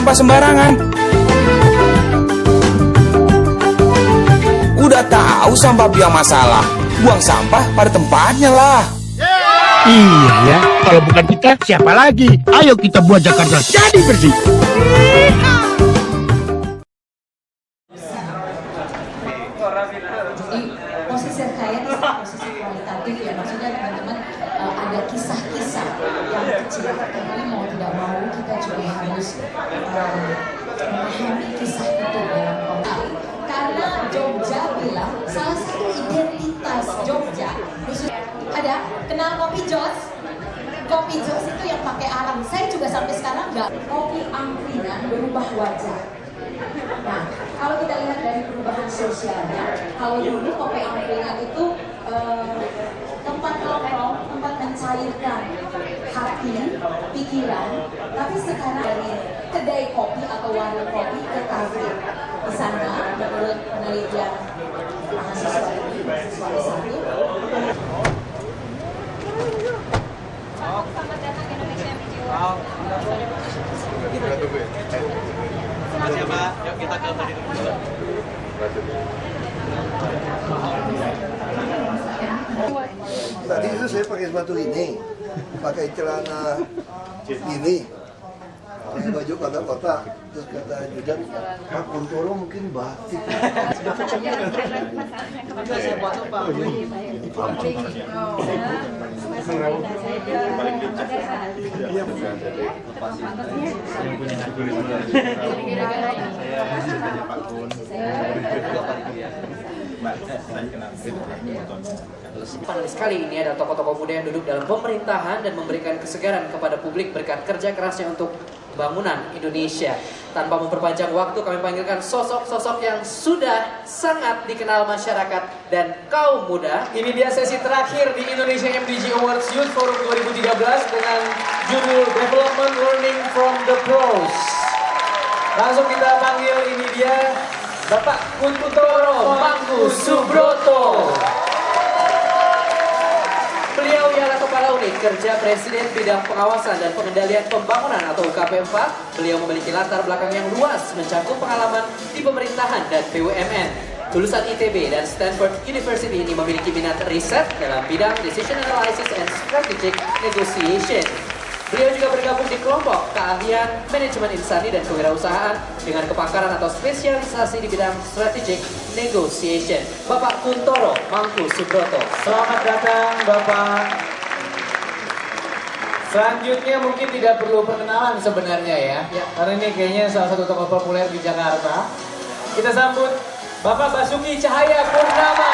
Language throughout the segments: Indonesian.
sampah sembarangan. Udah tahu sampah biang masalah, buang sampah pada tempatnya lah. Iya ya, kalau bukan kita siapa lagi? Ayo kita buat Jakarta jadi bersih. Jadi posisi saya posisi kualitatif ya, maksudnya teman-teman ada kisah-kisah yang kecil, karena mau tidak mau kita juga harus memahami kisah itu dalam konteks. Karena Jogja bilang salah satu identitas Jogja khusus ada kenal kopi Jos. Kopi Jos itu yang pakai arang. Saya juga sampai sekarang nggak. Kopi angkringan berubah wajah. Nah, kalau kita lihat dari perubahan sosialnya, kalau dulu kopi angkringan itu tempat nongkrong, tempat mencairkan hati, pikiran. Tapi sekarang dari kedai kopi atau warung kopi ke kafe. Di sana, menurut penelitian mahasiswa ini, mahasiswa satu. Selamat datang di Indonesia MDG Awards. Makasih Pak, yuk kita ke tadi dulu. Tadi itu saya pakai sepatu ini, pakai celana ini, pakai baju kotak-kotak, terus kata ajudan, Pak Kuntoro mungkin batik. Sekali ini ada tokoh-tokoh muda yang duduk dalam pemerintahan dan memberikan kesegaran kepada publik berkat kerja kerasnya untuk bangunan Indonesia. Tanpa memperpanjang waktu, kami panggilkan sosok-sosok yang sudah sangat dikenal masyarakat dan kaum muda. Ini dia sesi terakhir di Indonesia MDG Awards Youth Forum 2013 dengan judul Development Learning from the Pros. Langsung kita panggil, ini dia Bapak Kuntoro Mangku Subroto. Beliau ialah Kepala Unit Kerja Presiden Bidang Pengawasan dan Pengendalian Pembangunan atau UKP 4. Beliau memiliki latar belakang yang luas, mencakup pengalaman di pemerintahan dan BUMN. Lulusan ITB dan Stanford University ini memiliki minat riset dalam bidang Decision Analysis and Strategic Negotiation. Beliau juga bergabung di kelompok keahlian manajemen insani dan kewirausahaan dengan kepakaran atau spesialisasi di bidang strategic negotiation. Bapak Kuntoro Mangku Subroto. Selamat datang Bapak. Selanjutnya mungkin tidak perlu perkenalan sebenarnya ya. Karena ini kayaknya salah satu tokoh populer di Jakarta. Kita sambut Bapak Basuki Cahaya Purnama.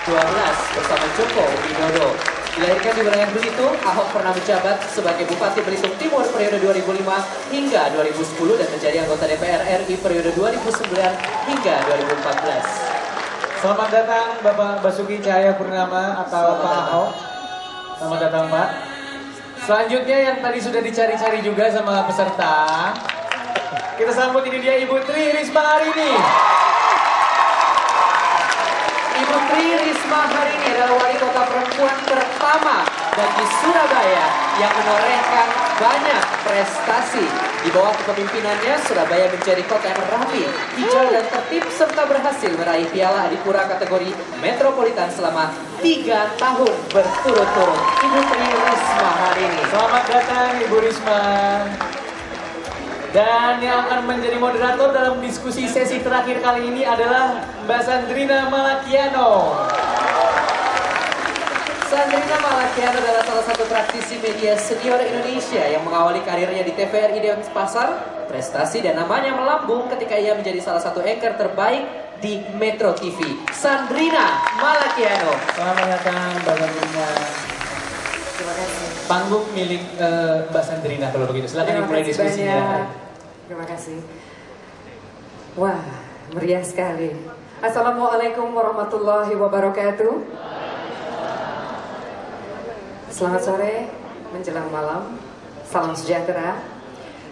12 bersama Joko Widodo. Dilahirkan di wilayah Belitung, Ahok pernah menjabat sebagai Bupati Belitung Timur periode 2005 hingga 2010 dan menjadi anggota DPR RI periode 2009 hingga 2014. Selamat datang Bapak Basuki Cahaya Purnama atau Pak Ahok. Selamat datang Pak. Selanjutnya yang tadi sudah dicari-cari juga sama peserta. Kita sambut, ini dia Ibu Tri Risma Harini. Ibu Tri Risma Harini adalah wali kota perempuan pertama bagi Surabaya yang menorehkan banyak prestasi. Di bawah kepemimpinannya, Surabaya menjadi kota yang rapi, hijau dan tertib serta berhasil meraih Piala Adipura kategori Metropolitan selama 3 tahun berturut-turut. Ibu Tri Risma Harini. Selamat datang Ibu Risma. Dan yang akan menjadi moderator dalam diskusi sesi terakhir kali ini adalah Mbak Sandrina Malakiano. Sandrina Malakiano adalah salah satu praktisi media senior Indonesia yang mengawali karirnya di TVRI Denpasar. Prestasi dan namanya melambung ketika ia menjadi salah satu anchor terbaik di Metro TV. Sandrina Malakiano. Selamat datang Mbak Sandrina. Terima kasih. Panggung milik Mbak Sandrina kalau begitu. Silakan dimulai diskusinya. Terima kasih. Wah, meriah sekali. Assalamualaikum warahmatullahi wabarakatuh. Selamat sore, menjelang malam. Salam sejahtera.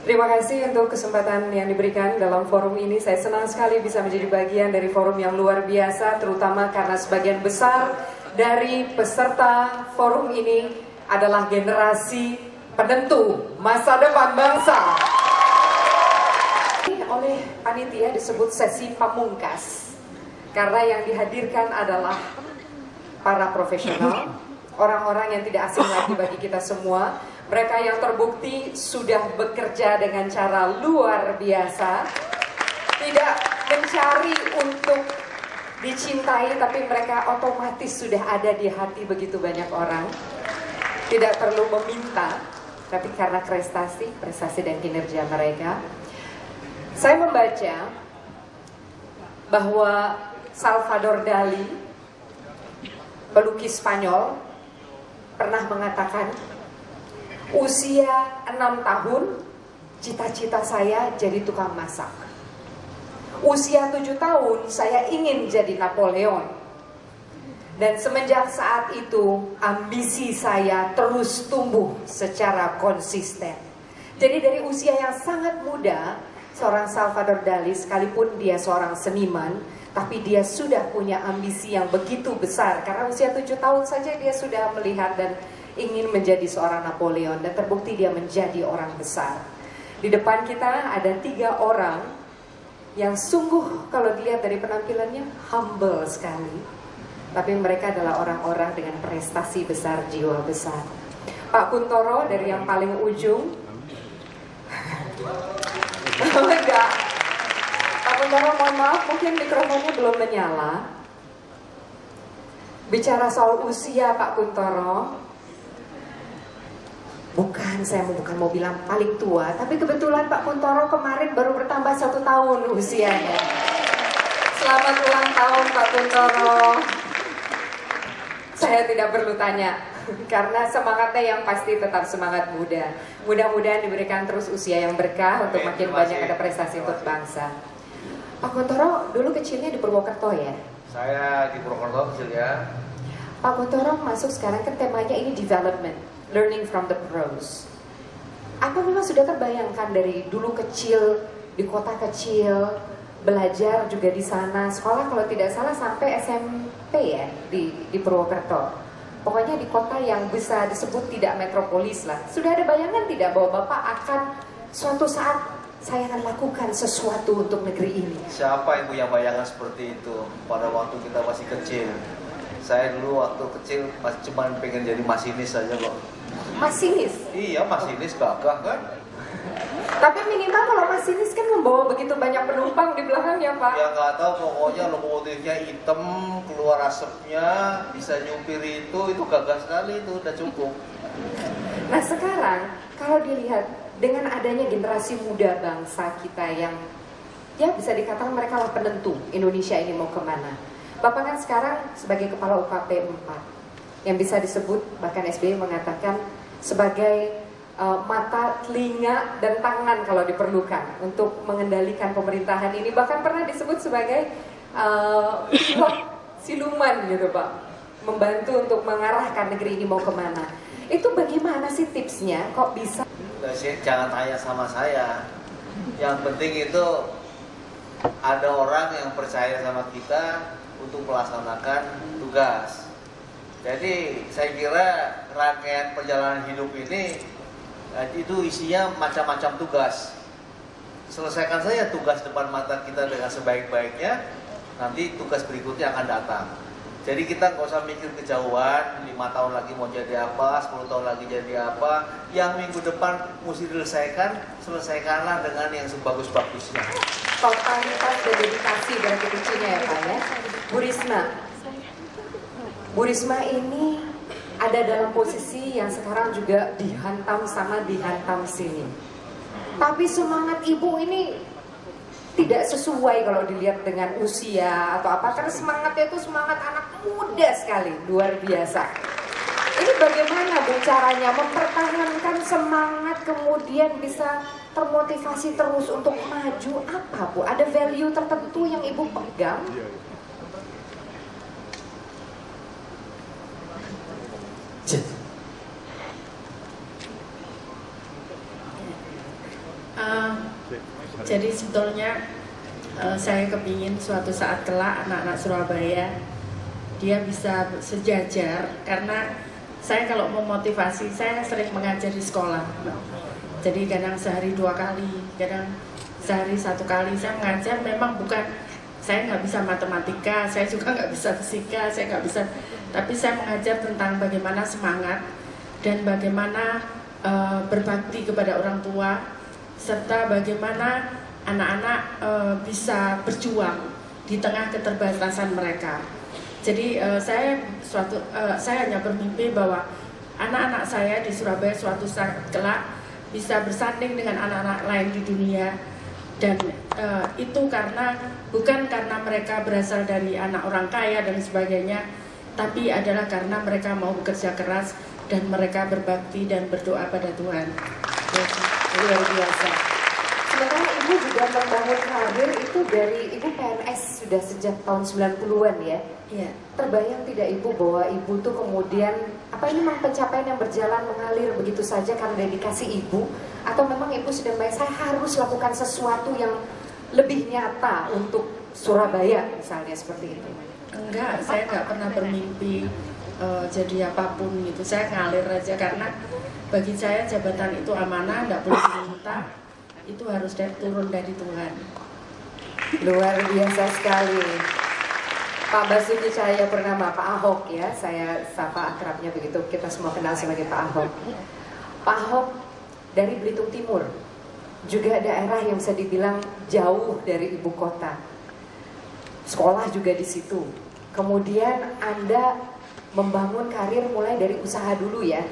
Terima kasih untuk kesempatan yang diberikan dalam forum ini. Saya senang sekali bisa menjadi bagian dari forum yang luar biasa, terutama karena sebagian besar dari peserta forum ini adalah generasi penentu masa depan bangsa. Oleh panitia disebut sesi pamungkas karena yang dihadirkan adalah para profesional, orang-orang yang tidak asing lagi bagi kita semua. Mereka yang terbukti sudah bekerja dengan cara luar biasa, tidak mencari untuk dicintai, tapi mereka otomatis sudah ada di hati begitu banyak orang. Tidak perlu meminta, tapi karena prestasi dan kinerja mereka. Saya membaca bahwa Salvador Dali, pelukis Spanyol, pernah mengatakan, usia 6 tahun, cita-cita saya jadi tukang masak. Usia 7 tahun, saya ingin jadi Napoleon. Dan semenjak saat itu, ambisi saya terus tumbuh secara konsisten. Jadi dari usia yang sangat muda, seorang Salvador Dali, sekalipun dia seorang seniman, tapi dia sudah punya ambisi yang begitu besar. Karena usia 7 tahun saja dia sudah melihat dan ingin menjadi seorang Napoleon. Dan terbukti dia menjadi orang besar. Di depan kita ada 3 orang yang sungguh kalau dilihat dari penampilannya humble sekali. Tapi mereka adalah orang-orang dengan prestasi besar, jiwa besar. Pak Kuntoro dari yang paling ujung. Enggak. Pak Kuntoro, mohon maaf, mungkin mikrofonnya belum menyala. Bicara soal usia Pak Kuntoro, saya bukan mau bilang paling tua, tapi kebetulan Pak Kuntoro kemarin baru bertambah 1 tahun usianya. Selamat ulang tahun Pak Kuntoro. Saya tidak perlu tanya, karena semangatnya yang pasti tetap semangat muda. Mudah-mudahan diberikan terus usia yang berkah untuk makin banyak ada prestasi untuk bangsa. Pak Kuntoro dulu kecilnya di Purwokerto ya? Saya di Purwokerto kecilnya. Pak Kuntoro masuk sekarang kan temanya ini development, learning from the pros. Apa memang sudah terbayangkan dari dulu kecil, di kota kecil, belajar juga di sana, sekolah kalau tidak salah sampai SMP ya di Purwokerto. Pokoknya di kota yang bisa disebut tidak metropolis lah. Sudah ada bayangan tidak bahwa Bapak akan suatu saat saya akan lakukan sesuatu untuk negeri ini? Siapa yang punya bayangan seperti itu pada waktu kita masih kecil? Saya dulu waktu kecil cuma pengen jadi masinis saja kok. Masinis? Iya, masinis gagah kan? Tapi minimal kalau masinis kan membawa begitu banyak penumpang di belakangnya Pak. Ya nggak tahu, pokoknya lokomotifnya hitam, keluar asapnya, bisa nyupir itu gagah sekali, itu udah cukup. Nah sekarang kalau dilihat dengan adanya generasi muda bangsa kita yang ya bisa dikatakan mereka lah penentu Indonesia ini mau kemana. Bapak kan sekarang sebagai kepala UKP 4 yang bisa disebut bahkan SBY mengatakan sebagai mata, telinga, dan tangan kalau diperlukan untuk mengendalikan pemerintahan ini. Bahkan pernah disebut sebagai siluman gitu Pak, membantu untuk mengarahkan negeri ini mau kemana. Itu bagaimana sih tipsnya kok bisa? Jangan tanya sama saya. Yang penting itu ada orang yang percaya sama kita untuk melaksanakan tugas. Jadi saya kira rangkaian perjalanan hidup ini itu isinya macam-macam tugas. Selesaikan saja tugas depan mata kita dengan sebaik-baiknya, nanti tugas berikutnya akan datang. Jadi kita nggak usah mikir kejauhan, 5 tahun lagi mau jadi apa, 10 tahun lagi jadi apa. Yang minggu depan mesti selesaikanlah dengan yang sebagus-bagusnya. Totalitas dan dedikasi berarti kuncinya ya Pak ya. Bu Risma ini ada dalam posisi yang sekarang juga dihantam sana dihantam sini. Tapi semangat ibu ini tidak sesuai kalau dilihat dengan usia atau apa, karena semangatnya itu semangat anak muda sekali, luar biasa. Ini bagaimana Bu caranya mempertahankan semangat kemudian bisa termotivasi terus untuk maju? Apa Bu? Ada value tertentu yang ibu pegang? Jadi sebetulnya saya kepingin suatu saat kelak anak-anak Surabaya dia bisa sejajar, karena saya kalau mau motivasi, saya sering mengajar di sekolah. Jadi kadang sehari 2 kali, kadang sehari 1 kali saya mengajar. Memang bukan, saya nggak bisa matematika, saya juga nggak bisa fisika, saya nggak bisa. Tapi saya mengajar tentang bagaimana semangat dan bagaimana berbakti kepada orang tua, serta bagaimana anak-anak bisa berjuang di tengah keterbatasan mereka. Jadi saya hanya bermimpi bahwa anak-anak saya di Surabaya suatu saat kelak bisa bersanding dengan anak-anak lain di dunia, dan itu bukan karena mereka berasal dari anak orang kaya dan sebagainya, tapi adalah karena mereka mau bekerja keras dan mereka berbakti dan berdoa pada Tuhan. Luar biasa. Sementara Ibu juga membangun karir itu dari Ibu PNS sudah sejak tahun 90-an ya? Iya. Terbayang tidak Ibu bahwa Ibu tuh kemudian, apa ini memang pencapaian yang berjalan mengalir begitu saja karena dedikasi Ibu? Atau memang Ibu sudah bayang, saya harus lakukan sesuatu yang lebih nyata untuk Surabaya misalnya seperti itu? Enggak, saya nggak pernah bermimpi jadi apapun gitu. Saya ngalir aja karena bagi saya jabatan itu amanah, nggak boleh diminta. Itu harus turun dari Tuhan. Luar biasa sekali. Pak Basuki Cahayapurnama, Pak Ahok ya, saya sapa akrabnya begitu, kita semua kenal sebagai Pak Ahok. Pak Ahok dari Belitung Timur, juga daerah yang bisa dibilang jauh dari ibu kota. Sekolah juga di situ. Kemudian Anda membangun karir mulai dari usaha dulu ya,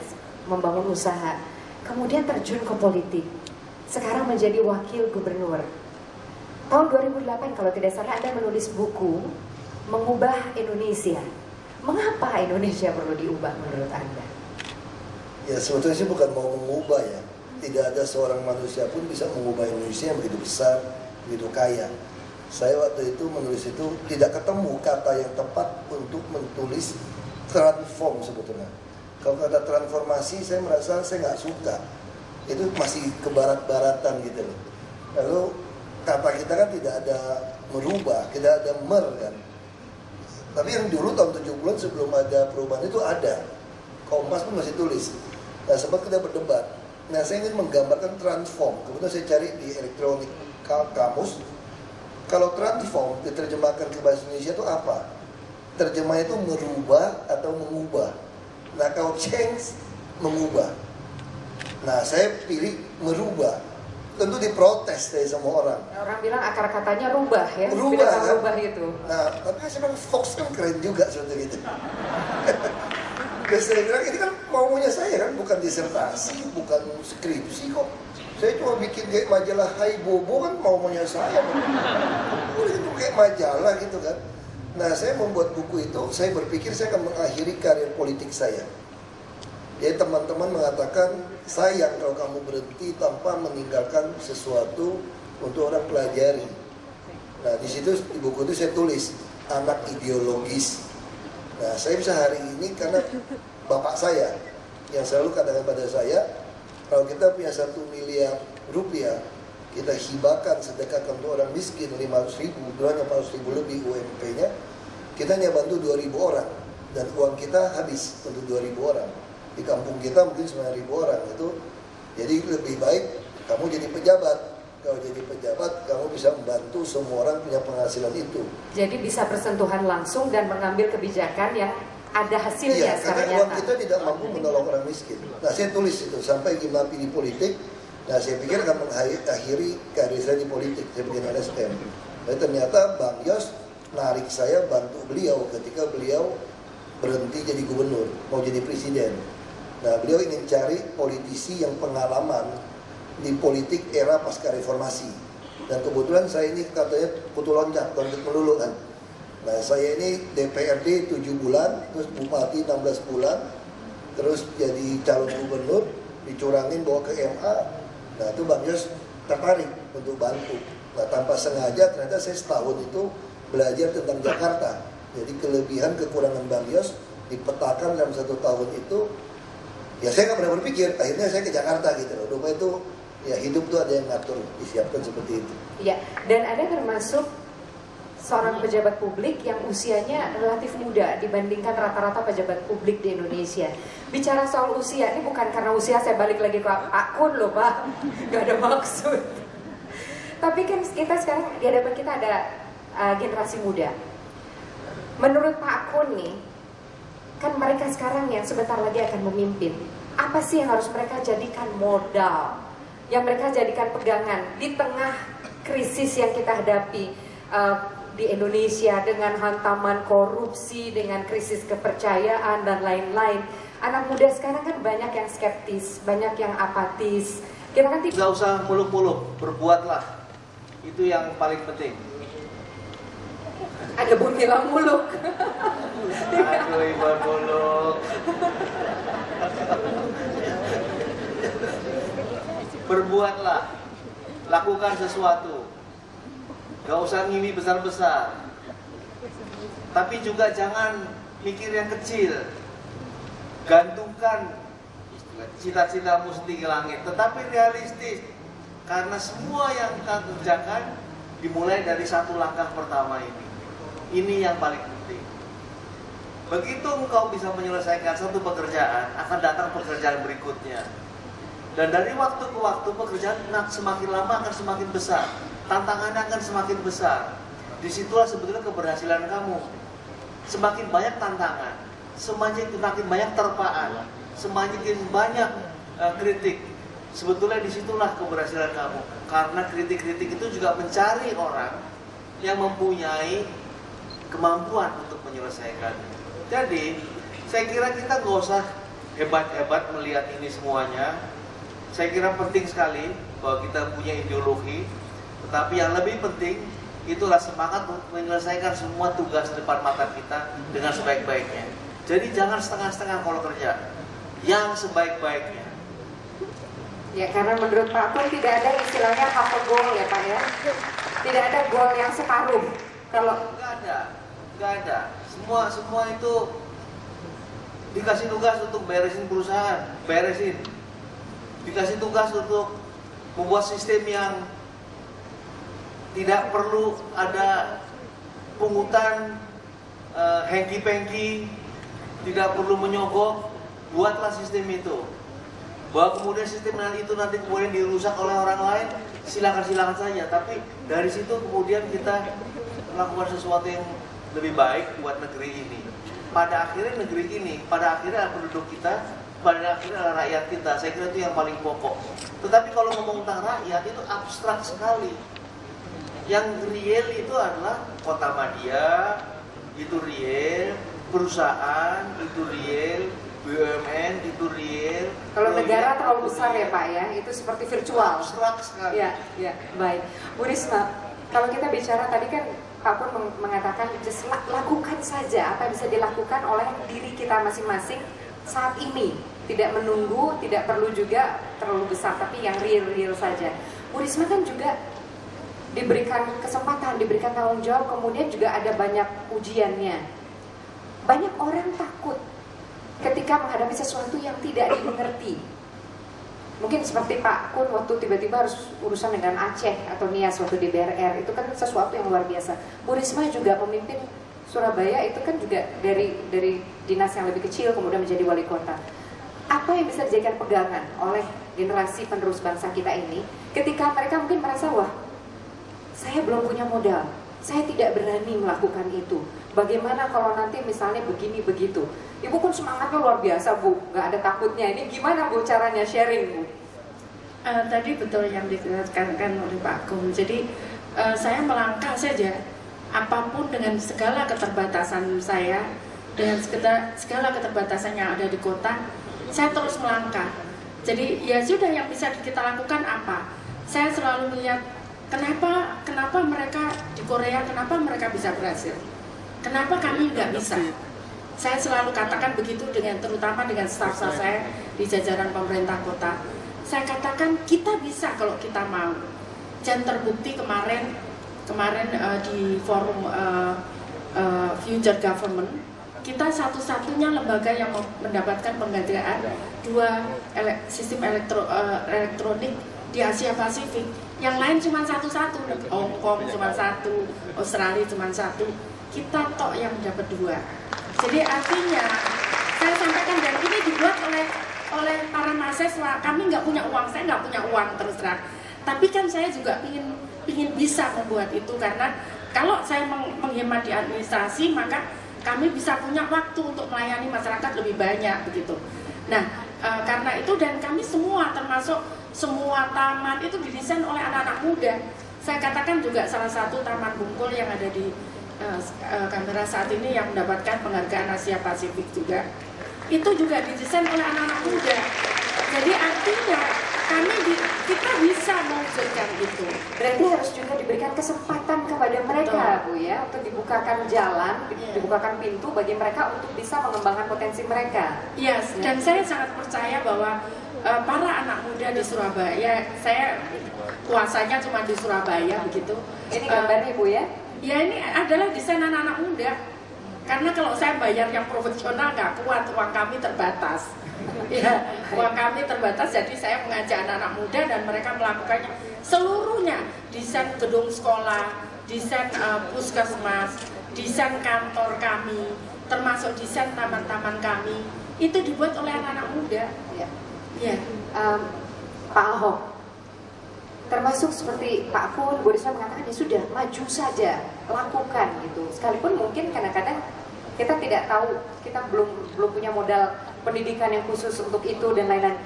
membangun usaha. Kemudian terjun ke politik. Sekarang menjadi wakil gubernur. Tahun 2008 kalau tidak salah Anda menulis buku Mengubah Indonesia. Mengapa Indonesia perlu diubah menurut Anda? Ya sebetulnya sih bukan mau mengubah ya. Tidak ada seorang manusia pun bisa mengubah Indonesia yang begitu besar, begitu kaya. Saya waktu itu menulis itu tidak ketemu kata yang tepat untuk menulis transform sebetulnya. Kalau kata transformasi saya merasa saya nggak suka. Itu masih ke barat-baratan gitu loh. Lalu kata kita kan tidak ada merubah, tidak ada kan. Tapi yang dulu tahun 70-an sebelum ada perubahan itu ada. Kompas pun masih tulis. Nah sempat kita berdebat. Nah saya ingin menggambarkan transform. Kemudian saya cari di elektronik kamus. Kalau transform diterjemahkan ke bahasa Indonesia itu apa? Terjemahnya itu merubah atau mengubah. Nah kalau change, mengubah. Nah saya pilih merubah. Tentu diprotes dari semua orang. Orang bilang akar katanya rubah ya, rubah kan? Rubah itu. Nah tapi saya bilang Fox kan keren juga seperti itu. Terus saya bilang ini kan maunya saya kan, bukan disertasi, bukan skripsi kok. Saya cuma bikin kayak majalah Hai Bobo kan maunya saya. Itu kayak majalah gitu kan. Nah saya membuat buku itu, saya berpikir saya akan mengakhiri karir politik saya. Jadi teman-teman mengatakan sayang kalau kamu berhenti tanpa meninggalkan sesuatu untuk orang pelajari. Nah di situ di buku itu saya tulis anak ideologis. Nah saya bisa hari ini karena bapak saya yang selalu katakan pada saya, kalau kita punya 1 miliar rupiah, kita hibahkan sedekahkan untuk orang miskin 500.000, 400.000 lebih UMP-nya, kita hanya bantu 2.000 orang dan uang kita habis untuk 2.000 orang. Di kampung kita mungkin 9.000 orang itu. Jadi lebih baik kamu jadi pejabat. Kalau jadi pejabat kamu bisa membantu semua orang punya penghasilan itu. Jadi bisa bersentuhan langsung dan mengambil kebijakan yang ada hasilnya. Iya, karena uang kita tidak mampu menolong orang miskin. Nah saya tulis itu sampai gimana pilih politik. Nah saya pikir akan mengakhiri karir saya di politik. Saya bikin LSM. Dan ternyata Bang Yos narik saya bantu beliau ketika beliau berhenti jadi gubernur, mau jadi presiden. Nah beliau ingin cari politisi yang pengalaman di politik era pasca reformasi. Dan kebetulan saya ini katanya kutu loncat, loncat melulu kan. Nah saya ini DPRD 7 bulan, terus Bupati 16 bulan, terus jadi calon gubernur, dicurangin bawa ke MA. Nah itu Bang Yos tertarik untuk bantu. Nah tanpa sengaja ternyata saya setahun itu belajar tentang Jakarta. Jadi kelebihan kekurangan Bang Yos dipetakan dalam 1 tahun itu. Ya saya nggak pernah berpikir, akhirnya saya ke Jakarta gitu loh. Rupanya itu ya hidup tuh ada yang ngatur, disiapkan seperti itu. Iya, dan Anda termasuk seorang pejabat publik yang usianya relatif muda dibandingkan rata-rata pejabat publik di Indonesia. Bicara soal usia, ini bukan karena usia saya balik lagi ke Pak Kun loh Pak, gak ada maksud. Tapi kan kita sekarang di hadapan kita ada generasi muda. Menurut Pak Kun nih, kan mereka sekarang yang sebentar lagi akan memimpin. Apa sih yang harus mereka jadikan modal, yang mereka jadikan pegangan di tengah krisis yang kita hadapi di Indonesia dengan hantaman korupsi, dengan krisis kepercayaan dan lain-lain. Anak muda sekarang kan banyak yang skeptis, banyak yang apatis. Kita kan Nggak usah muluk-muluk, berbuatlah. Itu yang paling penting. ada bunyi muluk. Aduh, Ibu muluk. Berbuatlah, lakukan sesuatu. Gak usah ngini besar-besar. Tapi juga jangan mikir yang kecil. Gantungkan cita-citamu setinggi langit, tetapi realistis. Karena semua yang kau kerjakan dimulai dari satu langkah pertama ini. Ini yang paling penting. Begitu engkau bisa menyelesaikan satu pekerjaan, akan datang pekerjaan berikutnya. Dan dari waktu ke waktu pekerjaan semakin lama akan semakin besar. Tantangannya akan semakin besar. Disitulah sebetulnya keberhasilan kamu. Semakin banyak tantangan, semakin banyak terpaan, semakin banyak kritik. Sebetulnya disitulah keberhasilan kamu. Karena kritik-kritik itu juga mencari orang yang mempunyai kemampuan untuk menyelesaikannya. Jadi, saya kira kita nggak usah hebat-hebat melihat ini semuanya. Saya kira penting sekali bahwa kita punya ideologi. Tetapi yang lebih penting, itulah semangat untuk menyelesaikan semua tugas depan mata kita dengan sebaik-baiknya. Jadi jangan setengah-setengah kalau kerja, yang sebaik-baiknya. Ya, karena menurut Pak Kun tidak ada istilahnya half a goal ya Pak ya. Tidak ada goal yang separuh. Kalau nggak ada. Semua itu dikasih tugas untuk beresin perusahaan, beresin. Dikasih tugas untuk membuat sistem yang tidak perlu ada pungutan, hengki-pengki, tidak perlu menyogok. Buatlah sistem itu. Bahwa kemudian sistem itu nanti kemudian dirusak oleh orang lain, silakan saja. Tapi dari situ kemudian kita melakukan sesuatu yang lebih baik buat negeri ini. Pada akhirnya negeri ini, pada akhirnya penduduk kita, pada akhirnya adalah rakyat kita. Saya kira itu yang paling pokok. Tetapi kalau ngomong tentang rakyat itu abstrak sekali. Yang real itu adalah kota Madia, itu real, perusahaan itu real, BUMN itu real. Kalau negara terlalu besar ya Pak ya, itu seperti virtual. Abstrak sekali. Ya, baik. Bu Risma, kalau kita bicara tadi kan Pak Pun mengatakan just lakukan saja apa yang bisa dilakukan oleh diri kita masing-masing saat ini. Tidak menunggu, tidak perlu juga terlalu besar, tapi yang real saja. Bu Risma kan juga diberikan kesempatan, diberikan tanggung jawab, kemudian juga ada banyak ujiannya. Banyak orang takut ketika menghadapi sesuatu yang tidak dimengerti. Mungkin seperti Pak Kun waktu tiba-tiba harus urusan dengan Aceh atau Nias waktu di BRR, itu kan sesuatu yang luar biasa. Bu Risma juga memimpin Surabaya, itu kan juga dari dinas yang lebih kecil kemudian menjadi wali kota. Apa yang bisa dijadikan pegangan oleh generasi penerus bangsa kita ini ketika mereka mungkin merasa, wah, saya belum punya modal, saya tidak berani melakukan itu. Bagaimana kalau nanti misalnya begini begitu? Ibu kan semangatnya luar biasa Bu, nggak ada takutnya. Ini gimana Bu caranya sharing Bu? Tadi betul yang dikatakan oleh Pak Kun. Jadi saya melangkah saja, apapun dengan segala keterbatasan saya, dengan segala keterbatasan yang ada di kota, saya terus melangkah. Jadi ya sudah, yang bisa kita lakukan apa? Saya selalu melihat kenapa mereka di Korea, kenapa mereka bisa berhasil? Kenapa kami nggak bisa? Saya selalu katakan begitu terutama dengan staf-staf saya di jajaran pemerintah kota. Saya katakan kita bisa kalau kita mau. Dan terbukti kemarin di forum Future Government, kita satu-satunya lembaga yang mendapatkan penghargaan 2 sistem elektronik di Asia Pasifik. Yang lain cuma satu-satu, Hong Kong cuma satu, Australia cuma satu, kita tok yang dapat 2. Jadi artinya saya sampaikan, dan ini dibuat oleh para mahasiswa. Kami nggak punya uang, saya nggak punya uang terus terang. Tapi kan saya juga ingin bisa membuat itu, karena kalau saya menghemat di administrasi, maka kami bisa punya waktu untuk melayani masyarakat lebih banyak begitu. Nah, karena itu, dan kami semua termasuk semua taman itu didesain oleh anak-anak muda. Saya katakan juga salah satu Taman Bungkul yang ada di Canberra saat ini yang mendapatkan penghargaan Asia Pasifik juga, itu juga didesain oleh anak-anak muda. Jadi artinya kita bisa mewujudkan itu. Berarti harus juga diberikan kesempatan kepada mereka, Bu ya, untuk dibukakan jalan, dibukakan pintu bagi mereka untuk bisa mengembangkan potensi mereka. Yes, dan saya sangat percaya bahwa para anak muda di Surabaya, saya kuasanya cuma di Surabaya begitu. Ini gambarnya, Bu ya? Ya, ini adalah desain anak-anak muda. Karena kalau saya bayar yang profesional nggak kuat, uang kami terbatas. Ya, uang kami terbatas, jadi saya mengajak anak-anak muda dan mereka melakukannya seluruhnya. Desain gedung sekolah, desain puskesmas, desain kantor kami, termasuk desain taman-taman kami, itu dibuat oleh anak-anak muda. Ya. Ya. Pak Ahok, termasuk seperti Pak Pun, Bu Risma mengatakan, ya sudah, maju saja, lakukan gitu. Sekalipun mungkin kadang-kadang kita tidak tahu, kita belum punya modal pendidikan yang khusus untuk itu dan lain-lain.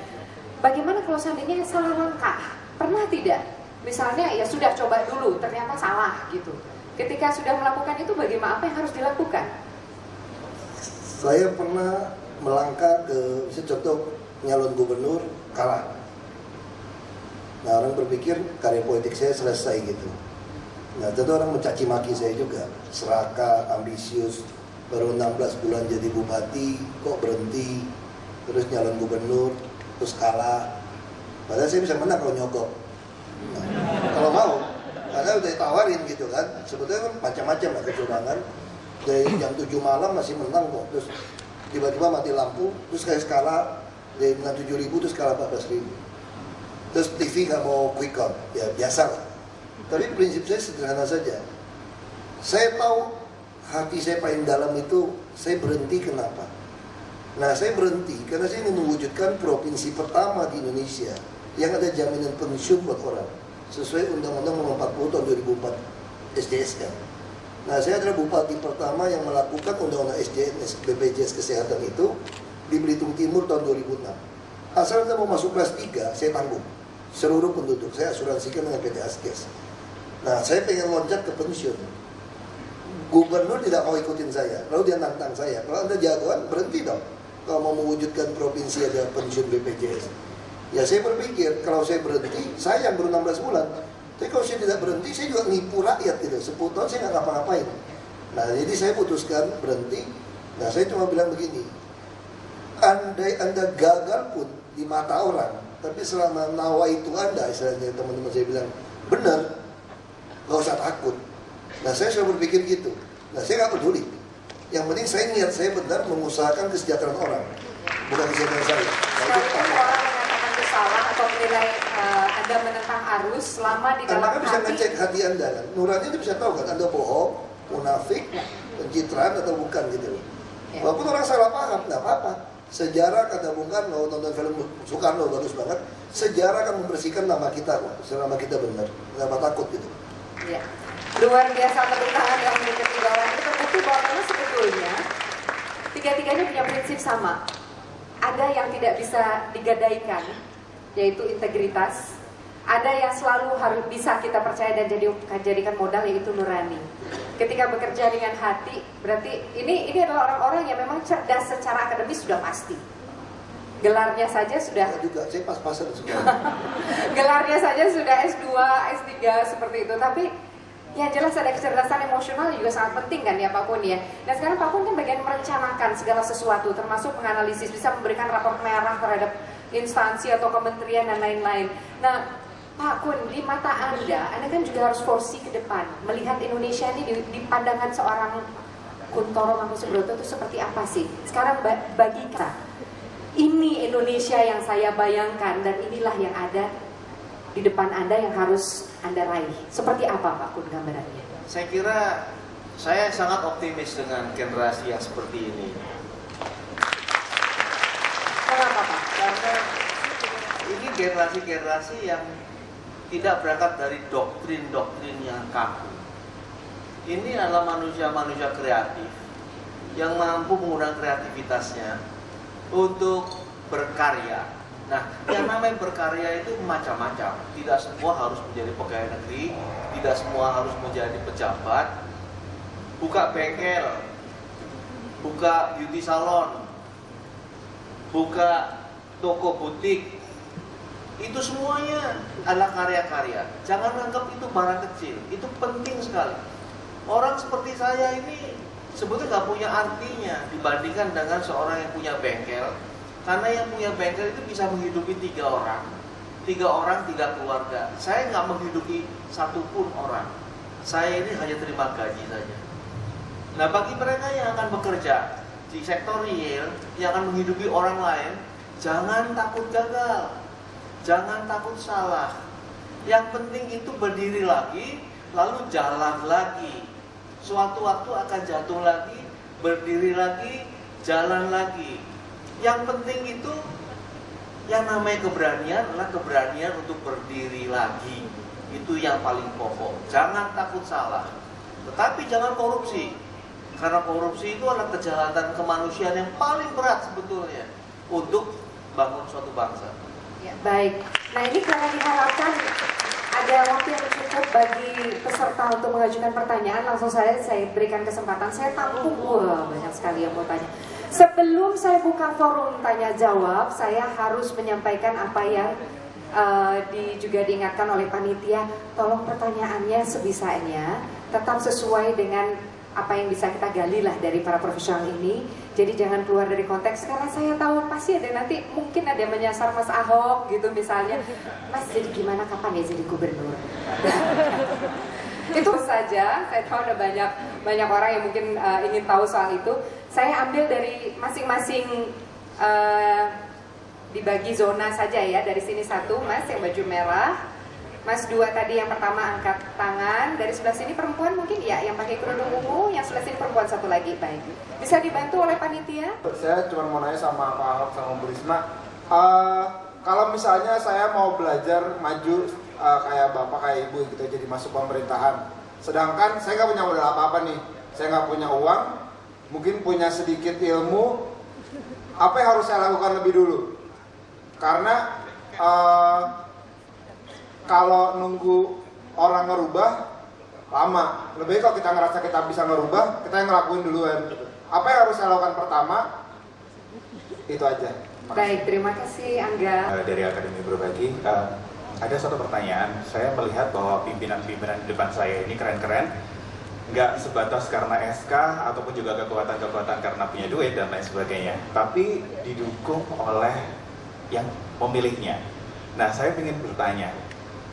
Bagaimana kalau seandainya salah langkah? Pernah tidak? Misalnya ya sudah coba dulu, ternyata salah gitu. Ketika sudah melakukan itu, bagaimana, apa yang harus dilakukan? Saya pernah melangkah ke, misalnya contoh nyalon gubernur, kalah. Nah, orang berpikir karya politik saya selesai gitu. Nah, tentu orang mencaci maki saya juga. Serakah, ambisius, baru 16 bulan jadi bupati, kok berhenti, terus nyalon gubernur, terus kalah. Padahal saya bisa menang kalau nyogok. Nah, kalau mau, karena udah ditawarin gitu kan. Sebetulnya kan macam-macam lah kecurangan. Dari jam 7 malam masih menang kok, terus tiba-tiba mati lampu, terus kayak skala dari 7.000 terus skala 14.000. Terus TV nggak mau quick count, ya biasa lah. Tapi prinsip saya sederhana saja. Saya tahu hati saya paling dalam itu, saya berhenti kenapa? Nah, saya berhenti karena saya ingin mewujudkan provinsi pertama di Indonesia yang ada jaminan pensiun buat orang sesuai Undang-Undang Nomor 40 tahun 2004 SDSK. Nah, saya adalah bupati pertama yang melakukan Undang-Undang SDN BPJS Kesehatan itu di Belitung Timur tahun 2006. Asal Anda mau masuk kelas 3, saya tanggung seluruh penduduk, saya asuransikan dengan PT Askes. Nah, saya pengen loncat ke pensiun. Gubernur tidak mau ikutin saya, lalu dia nantang saya, kalau Anda jagoan, berhenti dong. Kalau mau mewujudkan provinsi ada pensiun BPJS. Ya saya berpikir, kalau saya berhenti, sayang baru 16 bulan. Tapi kalau saya tidak berhenti, saya juga nipu rakyat gitu. 10 tahun saya nggak ngapa-ngapain. Nah, jadi saya putuskan berhenti. Nah, saya cuma bilang begini, andai Anda gagal pun di mata orang, tapi selama nawa itu Anda, istilahnya teman-teman saya bilang, benar, gak usah takut. Nah, saya selalu berpikir gitu. Nah, saya gak peduli. Yang penting saya niat saya benar mengusahakan kesejahteraan orang, bukan kesejahteraan saya. Sekalipun orang mengatakan itu salah atau menilai Anda menentang arus selama di dalam Anda kan bisa hati. ngecek hati Anda kan. Nurani itu bisa tahu kan Anda bohong, munafik, pencitraan atau bukan gitu loh. Walaupun orang salah paham, nggak apa-apa. Sejarah kata Bung Karno, nonton film Soekarno bagus banget. Sejarah akan membersihkan nama kita kok, selama kita benar, nggak takut gitu. Ya. Luar biasa, tepuk tangan yang berikut bawah ini terbukti bahwa memang sebetulnya tiga-tiganya punya prinsip sama. Ada yang tidak bisa digadaikan, yaitu integritas. Ada yang selalu harus bisa kita percaya dan jadikan modal, yaitu nurani. Ketika bekerja dengan hati, berarti ini adalah orang-orang yang memang cerdas secara akademis sudah pasti. Gelarnya saja sudah. Saya juga, saya pas-pasan semua. Gelarnya saja sudah S2, S3 seperti itu. Tapi ya jelas ada kecerdasan emosional juga sangat penting kan ya Pak Kun ya. Nah sekarang Pak Kun kan bagian merencanakan segala sesuatu, termasuk menganalisis, bisa memberikan rapor merah terhadap instansi atau kementerian dan lain-lain. Nah Pak Kun, di mata Anda kan juga harus forsi ke depan, melihat Indonesia ini di pandangan seorang Kuntoro Mangkusubroto itu seperti apa sih? Sekarang bagi kita, ini Indonesia yang saya bayangkan dan inilah yang ada. di depan Anda yang harus Anda raih? Seperti apa Pak Kun gambarannya? Saya kira saya sangat optimis dengan generasi yang seperti ini. Kenapa Pak? Karena ini generasi-generasi yang tidak berangkat dari doktrin-doktrin yang kaku. Ini adalah manusia-manusia kreatif yang mampu menggunakan kreativitasnya untuk berkarya. Nah, yang namanya berkarya itu macam-macam. Tidak semua harus menjadi pegawai negeri, tidak semua harus menjadi pejabat. Buka bengkel, buka beauty salon, buka toko butik, itu semuanya adalah karya-karya. Jangan anggap itu barang kecil, itu penting sekali. Orang seperti saya ini sebetulnya nggak punya artinya dibandingkan dengan seorang yang punya bengkel. Karena yang punya bengkel itu bisa menghidupi 3 orang, 3 keluarga. Saya nggak menghidupi satupun orang. Saya ini hanya terima gaji saja. Nah, bagi mereka yang akan bekerja di sektor real, yang akan menghidupi orang lain, jangan takut gagal, jangan takut salah. Yang penting itu berdiri lagi, lalu jalan lagi. Suatu waktu akan jatuh lagi, berdiri lagi, jalan lagi. Yang penting itu, yang namanya keberanian adalah keberanian untuk berdiri lagi. Itu yang paling pokok. Jangan takut salah, tetapi jangan korupsi. Karena korupsi itu adalah kejahatan kemanusiaan yang paling berat sebetulnya untuk bangun suatu bangsa. Ya, baik. Nah, ini karena diharapkan ada waktu yang cukup bagi peserta untuk mengajukan pertanyaan, langsung saya berikan kesempatan. Saya tampung, banyak sekali yang mau tanya. Sebelum saya buka forum tanya jawab, saya harus menyampaikan apa yang juga diingatkan oleh panitia. Tolong pertanyaannya sebisanya tetap sesuai dengan apa yang bisa kita gali lah dari para profesional ini. Jadi jangan keluar dari konteks, karena saya tahu pasti ada nanti mungkin ada yang menyasar Mas Ahok gitu misalnya. Mas jadi gimana, kapan ya jadi gubernur? Itu saja. Saya tahu ada banyak orang yang mungkin ingin tahu soal itu. Saya ambil dari masing-masing dibagi zona saja ya. Dari sini 1 Mas yang baju merah, Mas 2 tadi yang pertama angkat tangan. Dari sebelah sini perempuan mungkin ya, yang pakai kerudung ungu. Yang sebelah sini perempuan 1 lagi. Baik, bisa dibantu oleh panitia? Saya cuma mau nanya sama Pak Ahok sama Bu Risma, kalau misalnya saya mau belajar maju kayak bapak kayak ibu gitu, jadi masuk pemerintahan, sedangkan saya nggak punya modal apa-apa nih, saya nggak punya uang, mungkin punya sedikit ilmu, apa yang harus saya lakukan lebih dulu? Karena kalau nunggu orang ngerubah lama, lebih baik kalau kita ngerasa kita bisa ngerubah, kita yang ngelakuin duluan. Apa yang harus saya lakukan pertama? Itu aja. Baik, terima kasih Angga. Dari Akademi Berbagi, ada satu pertanyaan. Saya melihat bahwa pimpinan-pimpinan di depan saya ini keren-keren, nggak sebatas karena SK ataupun juga kekuatan-kekuatan karena punya duit dan lain sebagainya, tapi didukung oleh yang pemilihnya. Nah, saya ingin bertanya,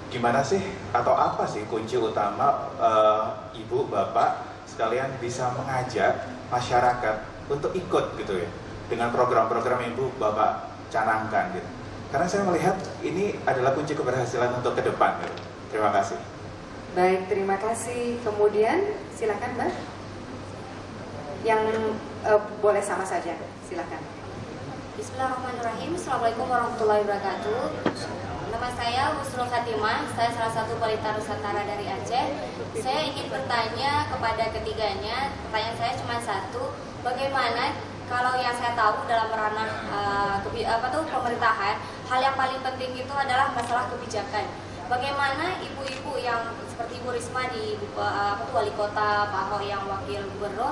gimana sih atau apa sih kunci utama ibu bapak sekalian bisa mengajak masyarakat untuk ikut gitu ya dengan program-program yang ibu bapak canangkan gitu? Karena saya melihat ini adalah kunci keberhasilan untuk ke depan gitu. Terima kasih. Baik, terima kasih. Kemudian silakan Mbak. Yang boleh sama saja, silakan. Bismillahirrahmanirrahim. Assalamualaikum warahmatullahi wabarakatuh. Nama saya Husnul Khatimah. Saya salah satu balita Nusantara dari Aceh. Saya ingin bertanya kepada ketiganya. Pertanyaan saya cuma satu. Bagaimana kalau yang saya tahu dalam ranah pemerintahan, hal yang paling penting itu adalah masalah kebijakan. Bagaimana ibu-ibu yang seperti Bu Risma di wali kota, Pak Ahok yang wakil gubernur,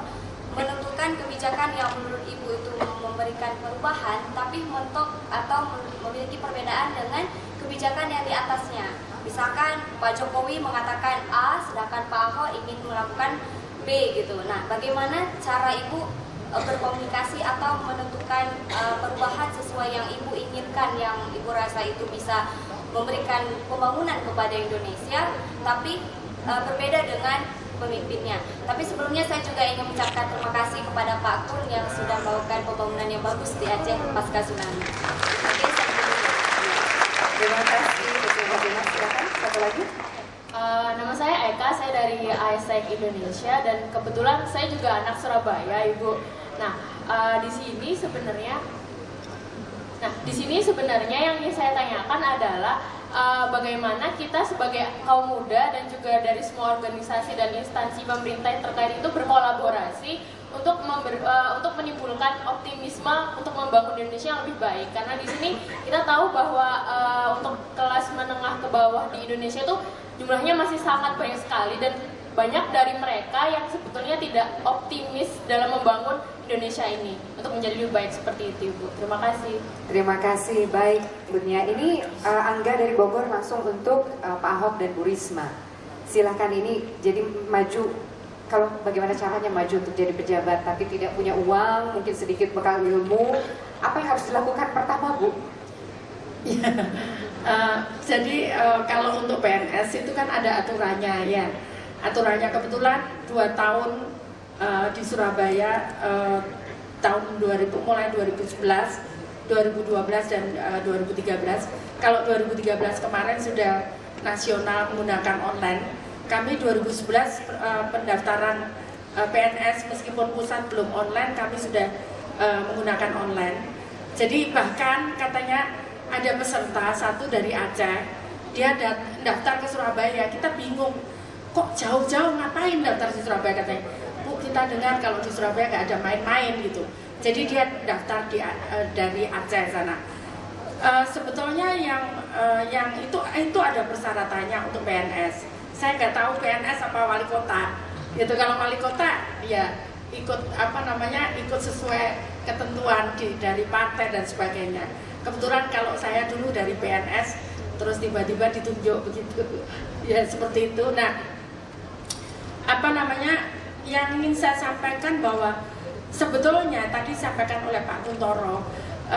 menentukan kebijakan yang menurut ibu itu memberikan perubahan, tapi mentok atau memiliki perbedaan dengan kebijakan yang di atasnya. Misalkan Pak Jokowi mengatakan A, sedangkan Pak Ahok ingin melakukan B gitu. Nah, bagaimana cara ibu berkomunikasi atau menentukan perubahan sesuai yang ibu inginkan, yang ibu rasa itu bisa memberikan pembangunan kepada Indonesia, tapi berbeda dengan pemimpinnya. Tapi sebelumnya saya juga ingin mengucapkan terima kasih kepada Pak Kun yang sudah melakukan pembangunan yang bagus di Aceh pasca tsunami. Terima kasih. Satu lagi. Nama saya Eka, saya dari ASEC Indonesia dan kebetulan saya juga anak Surabaya, Ibu. Nah, di sini sebenarnya yang ingin saya tanyakan adalah bagaimana kita sebagai kaum muda dan juga dari semua organisasi dan instansi pemerintah yang terkait itu berkolaborasi untuk menimbulkan optimisme untuk membangun Indonesia yang lebih baik. Karena di sini kita tahu bahwa untuk kelas menengah ke bawah di Indonesia itu jumlahnya masih sangat banyak sekali dan banyak dari mereka yang sebetulnya tidak optimis dalam membangun Indonesia ini untuk menjadi lebih baik seperti itu, Ibu. Terima kasih. Terima kasih, baik Bu Nia. Ini Angga dari Bogor langsung untuk Pak Ahok dan Bu Risma. Silahkan, ini jadi maju, kalau bagaimana caranya maju untuk jadi pejabat tapi tidak punya uang, mungkin sedikit bekal ilmu, apa yang harus dilakukan pertama, Bu? Jadi kalau untuk PNS itu kan ada aturannya ya. Aturannya kebetulan 2 tahun di Surabaya tahun 2000, mulai 2011, 2012 dan 2013. Kalau 2013 kemarin sudah nasional menggunakan online. Kami 2011 pendaftaran PNS meskipun pusat belum online, kami sudah menggunakan online. Jadi bahkan katanya ada peserta satu dari Aceh, dia daftar ke Surabaya. Kita bingung, kok jauh-jauh ngapain daftar di Surabaya, katanya. Bu, kita dengar kalau di Surabaya nggak ada main-main gitu. Jadi dia daftar dari Aceh sana. Sebetulnya yang itu ada persyaratannya untuk PNS. Saya nggak tahu PNS apa wali kota. Gitu, kalau wali kota ya ikut ikut sesuai ketentuan dari partai dan sebagainya. Kebetulan kalau saya dulu dari PNS, terus tiba-tiba ditunjuk begitu, ya seperti itu. Nah, yang ingin saya sampaikan bahwa sebetulnya tadi disampaikan oleh Pak Kuntoro,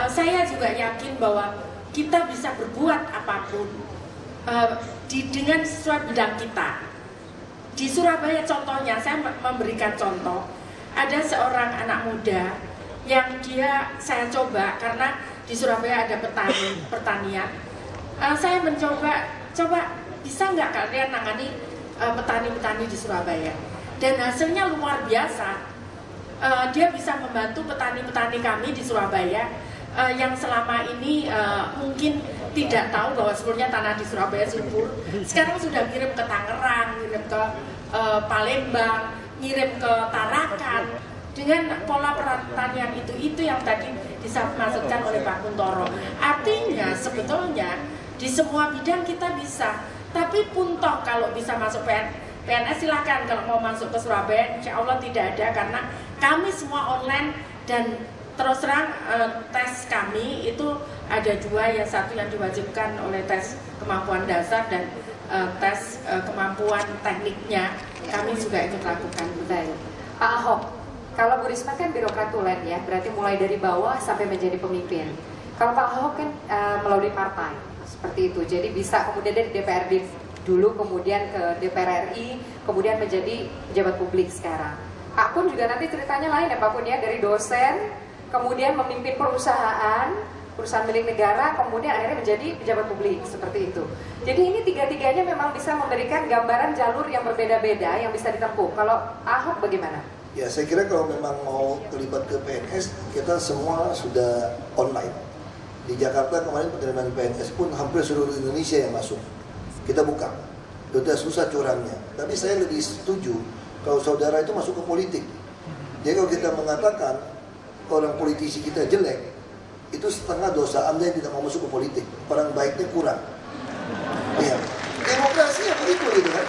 saya juga yakin bahwa kita bisa berbuat apapun dengan sesuai bidang kita. Di Surabaya contohnya, saya memberikan contoh, ada seorang anak muda yang saya coba karena di Surabaya ada pertanian. Saya coba bisa nggak kalian nangani petani-petani di Surabaya, dan hasilnya luar biasa. Dia bisa membantu petani-petani kami di Surabaya yang selama ini mungkin tidak tahu bahwa sebelumnya tanah di Surabaya subur. Sekarang sudah ngirim ke Tangerang, ngirim ke Palembang, ngirim ke Tarakan dengan pola pertanian itu yang tadi dimaksudkan oleh Pak Kuntoro. Artinya sebetulnya di semua bidang kita bisa, tapi pun toh kalau bisa masuk PNS silakan. Kalau mau masuk ke Surabaya insya Allah tidak ada, karena kami semua online. Dan terus terang tes kami itu ada 2, yang satu yang diwajibkan oleh tes kemampuan dasar dan tes kemampuan tekniknya kami juga ikut lakukan. Baik, Pak Ahok, kalau Bu Risma kan birokrat tulen ya, berarti mulai dari bawah sampai menjadi pemimpin. Kalau Pak Ahok kan melalui partai seperti itu, jadi bisa kemudian dari DPRD dulu, kemudian ke DPR RI, kemudian menjadi pejabat publik sekarang. Pak Kun juga nanti ceritanya lain ya Pak Kun ya, dari dosen, kemudian memimpin perusahaan milik negara, kemudian akhirnya menjadi pejabat publik seperti itu. Jadi ini tiga-tiganya memang bisa memberikan gambaran jalur yang berbeda-beda yang bisa ditempuh. Kalau Ahok bagaimana? Ya, saya kira kalau memang mau terlibat ke PNS, kita semua sudah online. Di Jakarta kemarin penerimaan PNS pun hampir seluruh Indonesia yang masuk. Kita buka, sudah susah curangnya. Tapi saya lebih setuju kalau saudara itu masuk ke politik. Jadi kalau kita mengatakan orang politisi kita jelek, itu setengah dosa Anda yang tidak mau masuk ke politik. Orang baiknya kurang. Ya, demokrasi ya begitu gitu kan.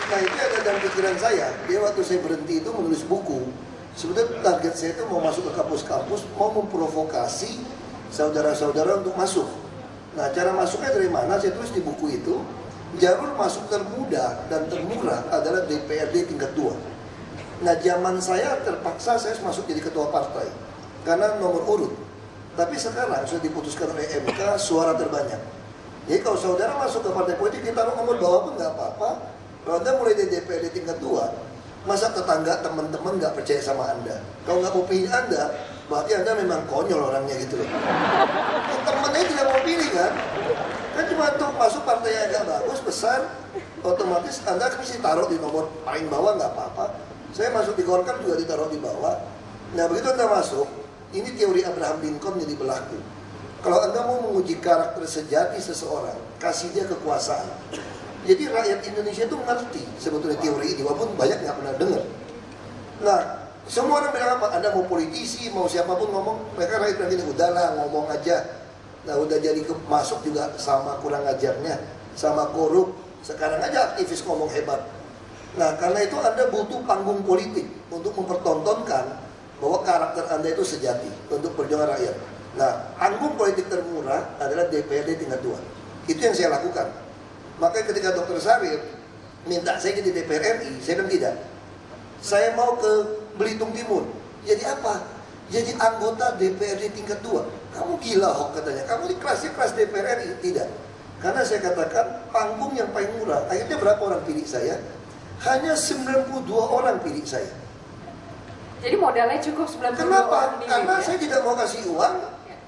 Nah itu ada dalam pikiran saya. Dia waktu saya berhenti itu menulis buku. Sebetulnya target saya itu mau masuk ke kampus-kampus, mau memprovokasi saudara-saudara untuk masuk. Nah cara masuknya dari mana? Saya tulis di buku itu. Jalur masuk termudah dan termurah adalah DPRD tingkat 2. Nah zaman saya terpaksa saya masuk jadi ketua partai karena nomor urut. Tapi sekarang sudah diputuskan oleh MK suara terbanyak. Jadi kalau saudara masuk ke partai politik, kita taruh nomor bawah pun nggak apa-apa. Kalau Anda mulai dari DPRD tingkat 2, masa tetangga teman-teman nggak percaya sama Anda? Kalau nggak mau pilih Anda, berarti Anda memang konyol orangnya gitu loh. Temennya tidak mau pilih kan? Kan cuma untuk masuk partai yang agak bagus, besar, otomatis Anda mesti taruh di nomor paling bawah, nggak apa-apa. Saya masuk di Golkar juga ditaruh di bawah. Nah begitu Anda masuk, ini teori Abraham Lincoln jadi berlaku. Kalau Anda mau menguji karakter sejati seseorang, kasih dia kekuasaan. Jadi rakyat Indonesia itu ngerti sebetulnya teori ini, walaupun banyak nggak pernah dengar. Nah, semua orang bilang apa? Anda mau politisi, mau siapapun ngomong, mereka rakyat bilang gini, udahlah ngomong aja. Nah udah jadi masuk juga sama kurang ajarnya, sama korup. Sekarang aja aktivis ngomong hebat. Nah karena itu Anda butuh panggung politik untuk mempertontonkan bahwa karakter Anda itu sejati untuk perjuangan rakyat. Nah panggung politik termurah adalah DPRD tingkat 2. Itu yang saya lakukan. Makanya ketika Dr. Sarif minta saya jadi DPR RI, saya bilang tidak. Saya mau ke Belitung Timur. Jadi apa? Jadi anggota DPRD tingkat 2. Kamu gila Hok katanya. Kamu di kelasnya kelas DPR RI. Tidak. Karena saya katakan panggung yang paling murah. Akhirnya berapa orang pilih saya? Hanya 92 orang pilih saya. Jadi modalnya cukup 92 Kenapa? orang. Karena saya tidak mau kasih uang,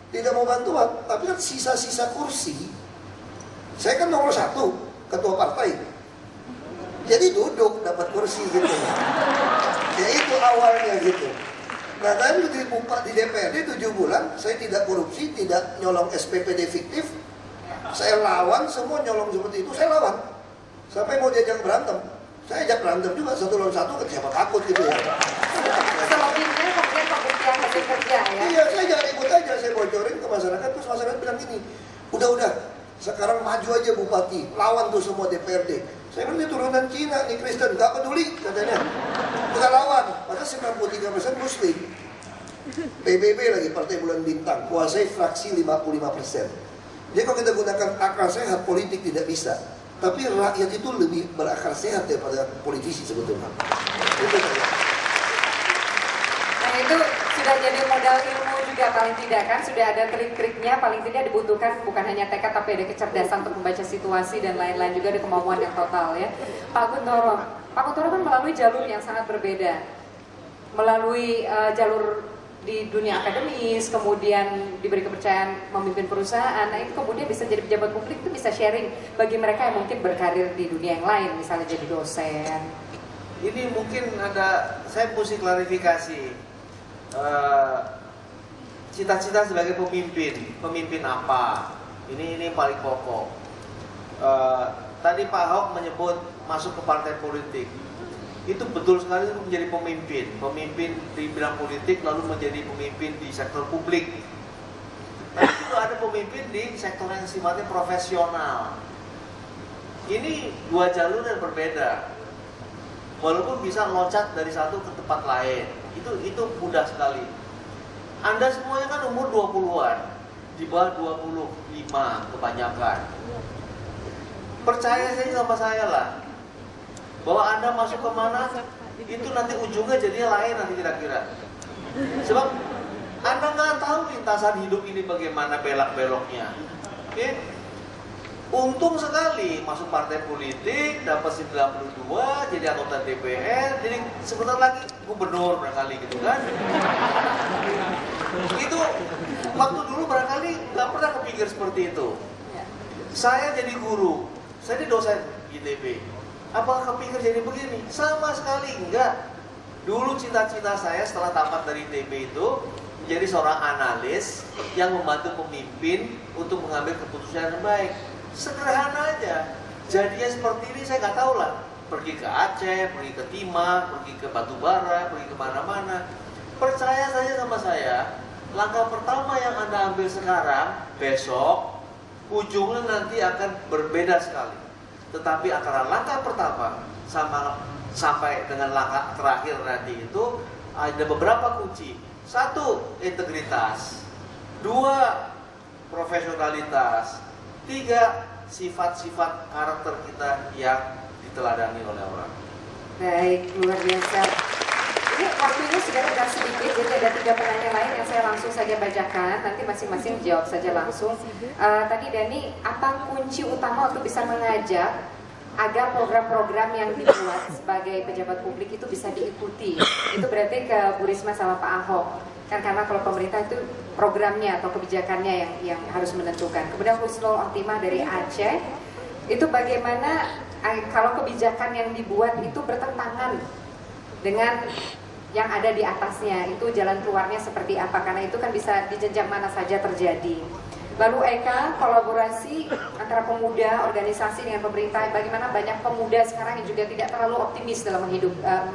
tidak mau bantuan. Tapi kan sisa-sisa kursi. Saya kan nomor 1 ketua partai. Jadi duduk dapat kursi gitu. Ya itu awalnya gitu. Nah kami di DPRD 7 bulan, saya tidak korupsi, tidak nyolong SPPD fiktif. Saya lawan semua nyolong seperti itu, saya lawan. Sampai mau diajak berantem, saya ajak berantem juga 1 lawan 1, siapa takut gitu ya. Selebihnya kemudian pembuktian hasil kerja ya. Iya, saya jangan ikut aja, saya bocorin ke masyarakat, terus masyarakat bilang gini, udah, sekarang maju aja Bupati, lawan tuh semua DPRD. Saya bilang ini turunan Cina, nih Kristen, gak peduli katanya. Kita lawan, padahal 93% Muslim. PBB lagi, Partai Bulan Bintang, kuasai fraksi 55%. Jadi kalau kita gunakan akal sehat, politik tidak bisa. Tapi rakyat itu lebih berakal sehat daripada politisi sebetulnya. Itu saja. Nah itu sudah jadi modal ilmu juga paling tidak kan, sudah ada trik-triknya, paling tidak dibutuhkan bukan hanya tekad tapi ada kecerdasan untuk membaca situasi dan lain-lain, juga ada kemampuan yang total ya. Pak Kuntoro kan melalui jalur yang sangat berbeda, melalui jalur di dunia akademis, kemudian diberi kepercayaan memimpin perusahaan. Nah itu kemudian bisa jadi pejabat publik, itu bisa sharing bagi mereka yang mungkin berkarir di dunia yang lain, misalnya jadi dosen. Ini mungkin ada, saya mesti klarifikasi. Cita-cita sebagai pemimpin apa? Ini yang paling pokok. Tadi Pak Ahok menyebut masuk ke partai politik. Itu betul sekali menjadi pemimpin di bidang politik, lalu menjadi pemimpin di sektor publik. Tapi itu ada pemimpin di sektor yang sifatnya profesional. Ini 2 jalur yang berbeda. Walaupun bisa loncat dari satu ke tempat lain, itu mudah sekali. Anda semuanya kan umur 20-an, di bawah 25 kebanyakan. Percaya saja sama saya lah, bahwa Anda masuk kemana, itu nanti ujungnya jadinya lain nanti kira-kira. Sebab Anda nggak tahu lintasan hidup ini bagaimana belak-beloknya. Oke? Untung sekali masuk partai politik, dapat 92, jadi anggota DPR, jadi sebentar lagi gubernur barangkali gitu kan. Itu waktu dulu barangkali nggak pernah kepikir seperti itu. Saya jadi guru, saya jadi dosen ITB. Apakah kepikir jadi begini? Sama sekali enggak. Dulu cita-cita saya setelah tamat dari ITB itu menjadi seorang analis yang membantu pemimpin untuk mengambil keputusan yang baik. Sederhana aja. Jadinya seperti ini saya nggak tahu lah. Pergi ke Aceh, pergi ke Timah, pergi ke Batubara, pergi kemana-mana. Percaya saja sama saya, langkah pertama yang Anda ambil sekarang, besok, ujungnya nanti akan berbeda sekali. Tetapi antara langkah pertama sampai dengan langkah terakhir nanti itu ada beberapa kunci. 1, integritas. 2, profesionalitas. 3, sifat-sifat karakter kita yang diteladani oleh orang. Baik, luar biasa. Ini waktunya sudah tinggal sedikit, jadi ada 3 penanya lain yang saya langsung saja bacakan. Nanti masing-masing jawab saja langsung. Tadi Dani, apa kunci utama untuk bisa mengajak agar program-program yang dibuat sebagai pejabat publik itu bisa diikuti? Itu berarti ke Bu Risma sama Pak Ahok. Kan karena kalau pemerintah itu programnya atau kebijakannya yang harus menentukan. Kemudian Husnul Khotimah dari Aceh, itu bagaimana kalau kebijakan yang dibuat itu bertentangan dengan yang ada di atasnya, itu jalan keluarnya seperti apa, karena itu kan bisa di jenjang mana saja terjadi. Lalu Eka, kolaborasi antara pemuda, organisasi dengan pemerintah, bagaimana banyak pemuda sekarang yang juga tidak terlalu optimis dalam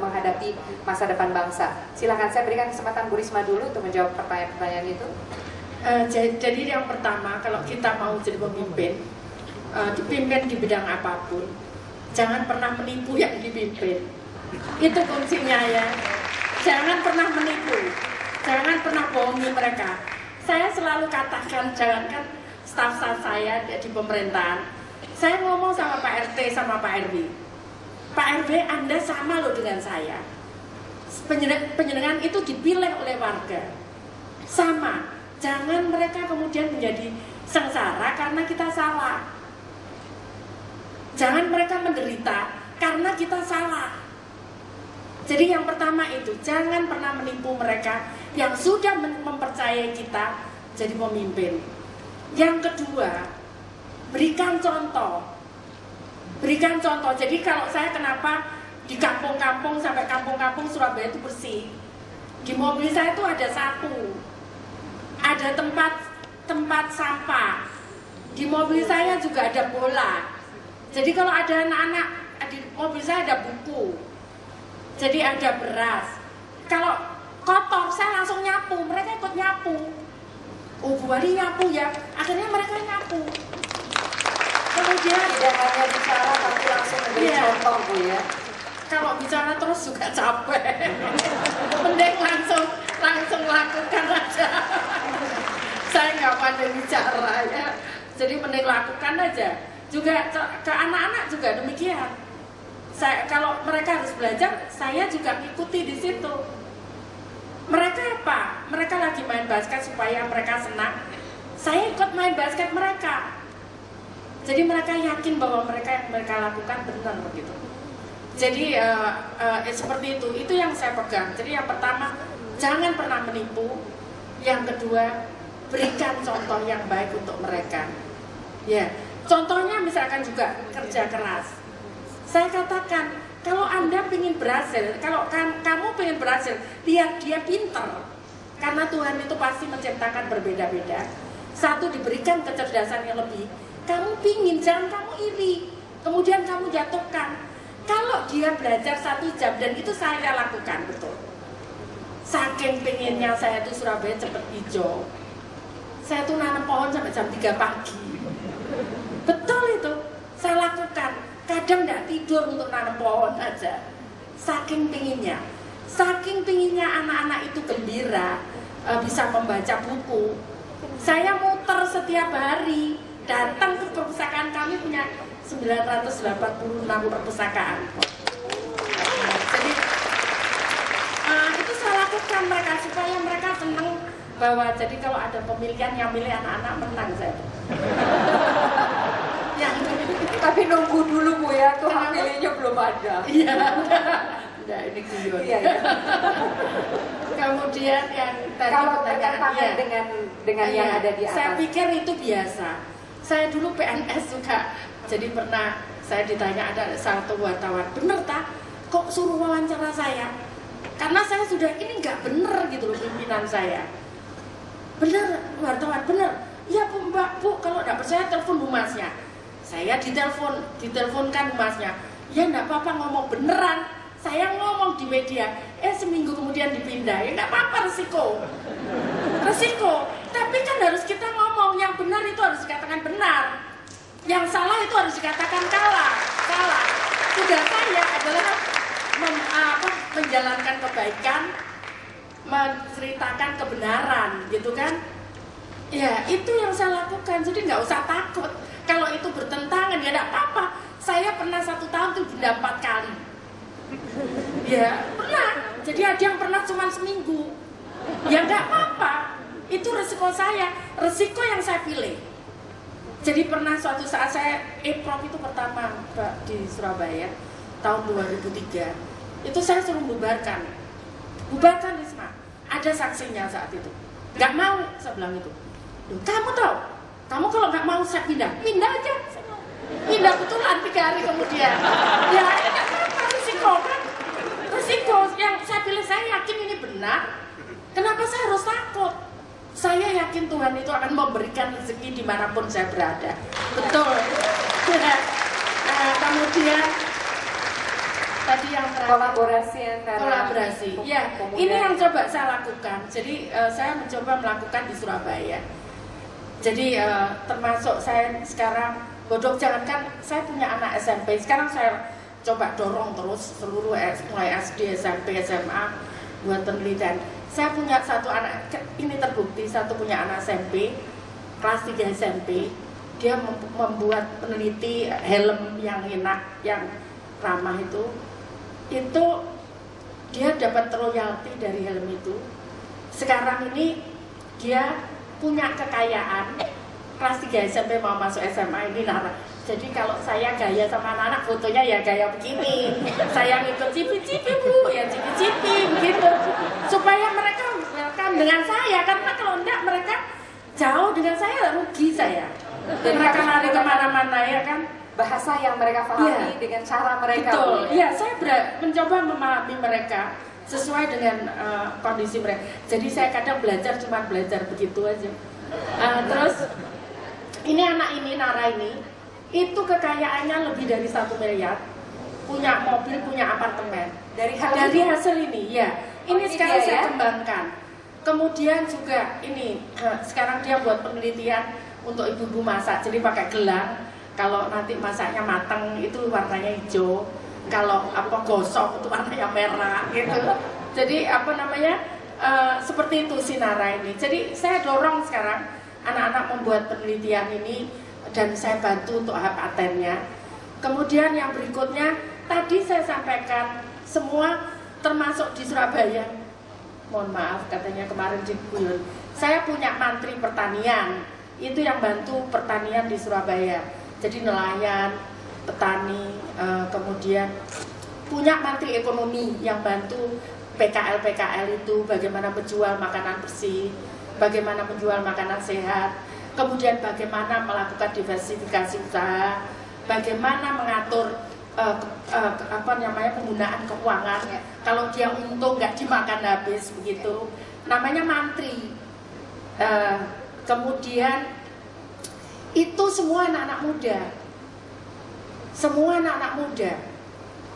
menghadapi masa depan bangsa. Silahkan, saya berikan kesempatan Bu Risma dulu untuk menjawab pertanyaan-pertanyaan itu. Jadi yang pertama, kalau kita mau jadi pemimpin, dipimpin di bidang apapun, jangan pernah menipu yang dipimpin. Itu kuncinya ya. Jangan pernah menipu, jangan pernah bohongi mereka. Saya selalu katakan, jangankan staf-staf saya di pemerintahan, saya ngomong sama Pak RT sama Pak RW. Pak RW, Anda sama loh dengan saya. Penjenengan itu dipilih oleh warga. Sama, jangan mereka kemudian menjadi sengsara karena kita salah. Jangan mereka menderita karena kita salah. Jadi yang pertama itu, jangan pernah menipu mereka yang sudah mempercayai kita jadi pemimpin. Yang kedua, berikan contoh. Berikan contoh. Jadi kalau saya kenapa di kampung-kampung sampai kampung-kampung Surabaya itu bersih. Di mobil saya itu ada sapu. Ada tempat sampah. Di mobil saya juga ada bola. Jadi kalau ada anak-anak, di mobil saya ada buku. Jadi ada beras. Kalau kotor, saya langsung nyapu. Mereka ikut nyapu. Oh, Bu Wali nyapu ya. Akhirnya mereka nyapu. Kemudian tidak hanya bicara, tapi langsung memberi contoh, Bu ya. Kalau bicara terus juga capek. Mending langsung lakukan aja. Saya nggak pandai bicara ya. Jadi mending lakukan aja. Juga ke anak-anak juga demikian. Kalau mereka harus belajar, saya juga ngikuti di situ. Mereka apa? Mereka lagi main basket supaya mereka senang. Saya ikut main basket mereka. Jadi mereka yakin bahwa mereka lakukan benar begitu. Jadi seperti itu. Itu yang saya pegang. Jadi yang pertama, jangan pernah menipu. Yang kedua, berikan contoh yang baik untuk mereka. Ya, contohnya misalkan juga kerja keras. Saya katakan, kalau Anda ingin berhasil, kalau kamu ingin berhasil, lihat dia pintar. Karena Tuhan itu pasti menciptakan berbeda-beda. Satu diberikan kecerdasan yang lebih. Kamu pingin, jangan kamu iri. Kemudian kamu jatuhkan. Kalau dia belajar 1 jam, dan itu saya lakukan, betul. Saking pinginnya saya tuh Surabaya cepet hijau. Saya tuh nanam pohon sampai jam 3 pagi. Betul itu, saya lakukan. Kadang tidak tidur untuk nanam pohon aja. Saking pinginnya anak-anak itu gembira, bisa membaca buku. Saya muter setiap hari, datang ke perpustakaan kami punya 986 perpustakaan. Jadi itu saya lakukan mereka supaya mereka senang bahwa jadi kalau ada pemilihan yang milih anak-anak menang saya. Tapi nunggu dulu Bu ya, tuh hak pilihnya belum ada. Iya, udah ini guyon. Iya. Kemudian yang tadi kalau pertanyaan dengan yang ada di atas. Saya pikir itu biasa. Saya dulu PNS juga, jadi pernah saya ditanya ada satu wartawan, bener tak? Kok suruh wawancara saya? Karena saya sudah ini nggak bener gitu loh pimpinan saya. Bener, wartawan bener. Ya Bu Mbak, Bu kalau nggak percaya telepon humasnya. Saya diteleponkan humasnya. Ya enggak apa-apa ngomong beneran. Saya ngomong di media. Seminggu kemudian dipindah. Ya enggak apa-apa resiko. Tapi kan harus kita ngomong yang benar itu harus dikatakan benar. Yang salah itu harus dikatakan salah. Tugas saya adalah menjalankan kebaikan, menceritakan kebenaran, gitu kan? Ya itu yang saya lakukan. Jadi nggak usah takut. Kalau itu bertentangan ya enggak apa-apa. Saya pernah 1 tahun tuh denda 4 kali. Ya pernah. Jadi ada yang pernah cuma seminggu. Ya enggak apa-apa. Itu resiko saya. Resiko yang saya pilih. Jadi pernah suatu saat saya Prof itu pertama di Surabaya tahun 2003. Itu saya suruh bubarkan Risma. ada saksinya saat itu. Nggak mau, saya bilang itu. Loh, kamu tahu, kamu kalau nggak mau saya pindah aja. Pindah betulan 3 hari kemudian. Ya ini kan risiko kan. Risiko yang saya pilih, saya yakin ini benar. Kenapa saya harus takut? Saya yakin Tuhan itu akan memberikan rezeki dimanapun saya berada. Betul. Kemudian tadi yang terakhir, kolaborasi antara kolaborasi. Ya, ini yang coba saya lakukan. Jadi saya mencoba melakukan di Surabaya. Jadi termasuk saya sekarang bodoh, jangankan saya punya anak SMP, sekarang saya coba dorong terus seluruh mulai SD, SMP, SMA buat penelitian. Saya punya satu anak, ini terbukti, satu punya anak SMP, kelas 3 SMP, dia membuat peneliti helm yang enak, yang ramah itu dia dapat royalti dari helm itu. Sekarang ini dia punya kekayaan, kelas 3 SMP mau masuk SMA ini Nara. Jadi kalau saya gaya sama anak-anak, fotonya ya gaya begini. Saya ngikut cipi-cipi bu, ya cipi-cipi begitu. Supaya mereka welcome dengan saya, karena kalau enggak mereka jauh dengan saya, rugi saya. Jadi mereka lari kemana-mana ya kan. Bahasa yang mereka pahami dengan cara mereka. Betul, iya saya mencoba memahami mereka sesuai dengan kondisi mereka. Jadi saya kadang cuma belajar begitu aja. Terus ini anak ini, Nara ini, itu kekayaannya lebih dari 1 miliar, punya mobil, punya apartemen. Dari hasil ini, ya. Ini sekarang saya kembangkan. Kemudian juga ini, sekarang dia buat penelitian untuk ibu-ibu masak, jadi pakai gelang. Kalau nanti masaknya matang itu warnanya hijau, kalau gosok itu warnanya merah gitu. Jadi seperti itu si Nara ini. Jadi saya dorong sekarang anak-anak membuat penelitian ini dan saya bantu untuk hak patennya. Kemudian yang berikutnya tadi saya sampaikan semua termasuk di Surabaya. Mohon maaf katanya kemarin di Guyon. Saya punya mantri pertanian, itu yang bantu pertanian di Surabaya. Jadi nelayan, petani, kemudian punya mantri ekonomi yang bantu PKL itu bagaimana menjual makanan bersih, bagaimana menjual makanan sehat, kemudian bagaimana melakukan diversifikasi usaha, bagaimana mengatur penggunaan keuangan. Kalau dia untung nggak dimakan habis begitu, namanya mantri. Kemudian itu semua anak-anak muda.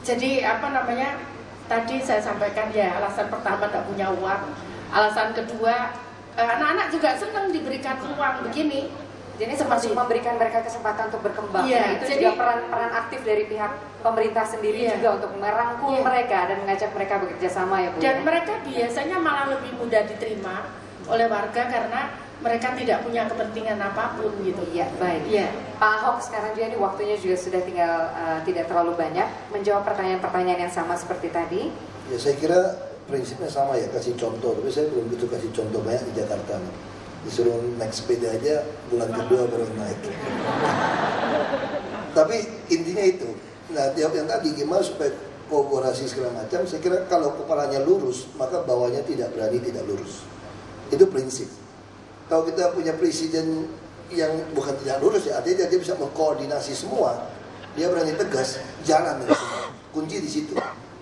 Jadi tadi saya sampaikan ya, alasan pertama tidak punya uang, alasan kedua anak-anak juga senang diberikan uang begini. Jadi termasuk memberikan mereka kesempatan untuk berkembang. Iya, itu jadi juga peran aktif dari pihak pemerintah sendiri juga untuk merangkul mereka dan mengajak mereka bekerja sama ya Bu. Dan mereka biasanya malah lebih mudah diterima oleh warga karena mereka tidak punya kepentingan apapun gitu. Iya, baik. Iya. Pak Ahok sekarang juga ini waktunya juga sudah tinggal tidak terlalu banyak menjawab pertanyaan-pertanyaan yang sama seperti tadi. Ya saya kira prinsipnya sama ya, kasih contoh. Tapi saya belum begitu kasih contoh banyak di Jakarta nih. Disuruh naik sepeda aja bulan kedua baru naik. Tapi intinya itu. Nah, jawab yang tadi gimana supaya kolaborasi segala macam. Saya kira kalau kepalanya lurus maka bawahnya tidak berani tidak lurus. Itu prinsip. Kalau kita punya presiden yang bukan tidak lurus ya, artinya dia bisa mengkoordinasi semua. Dia berani tegas, jalan dengan semua. Kunci di situ.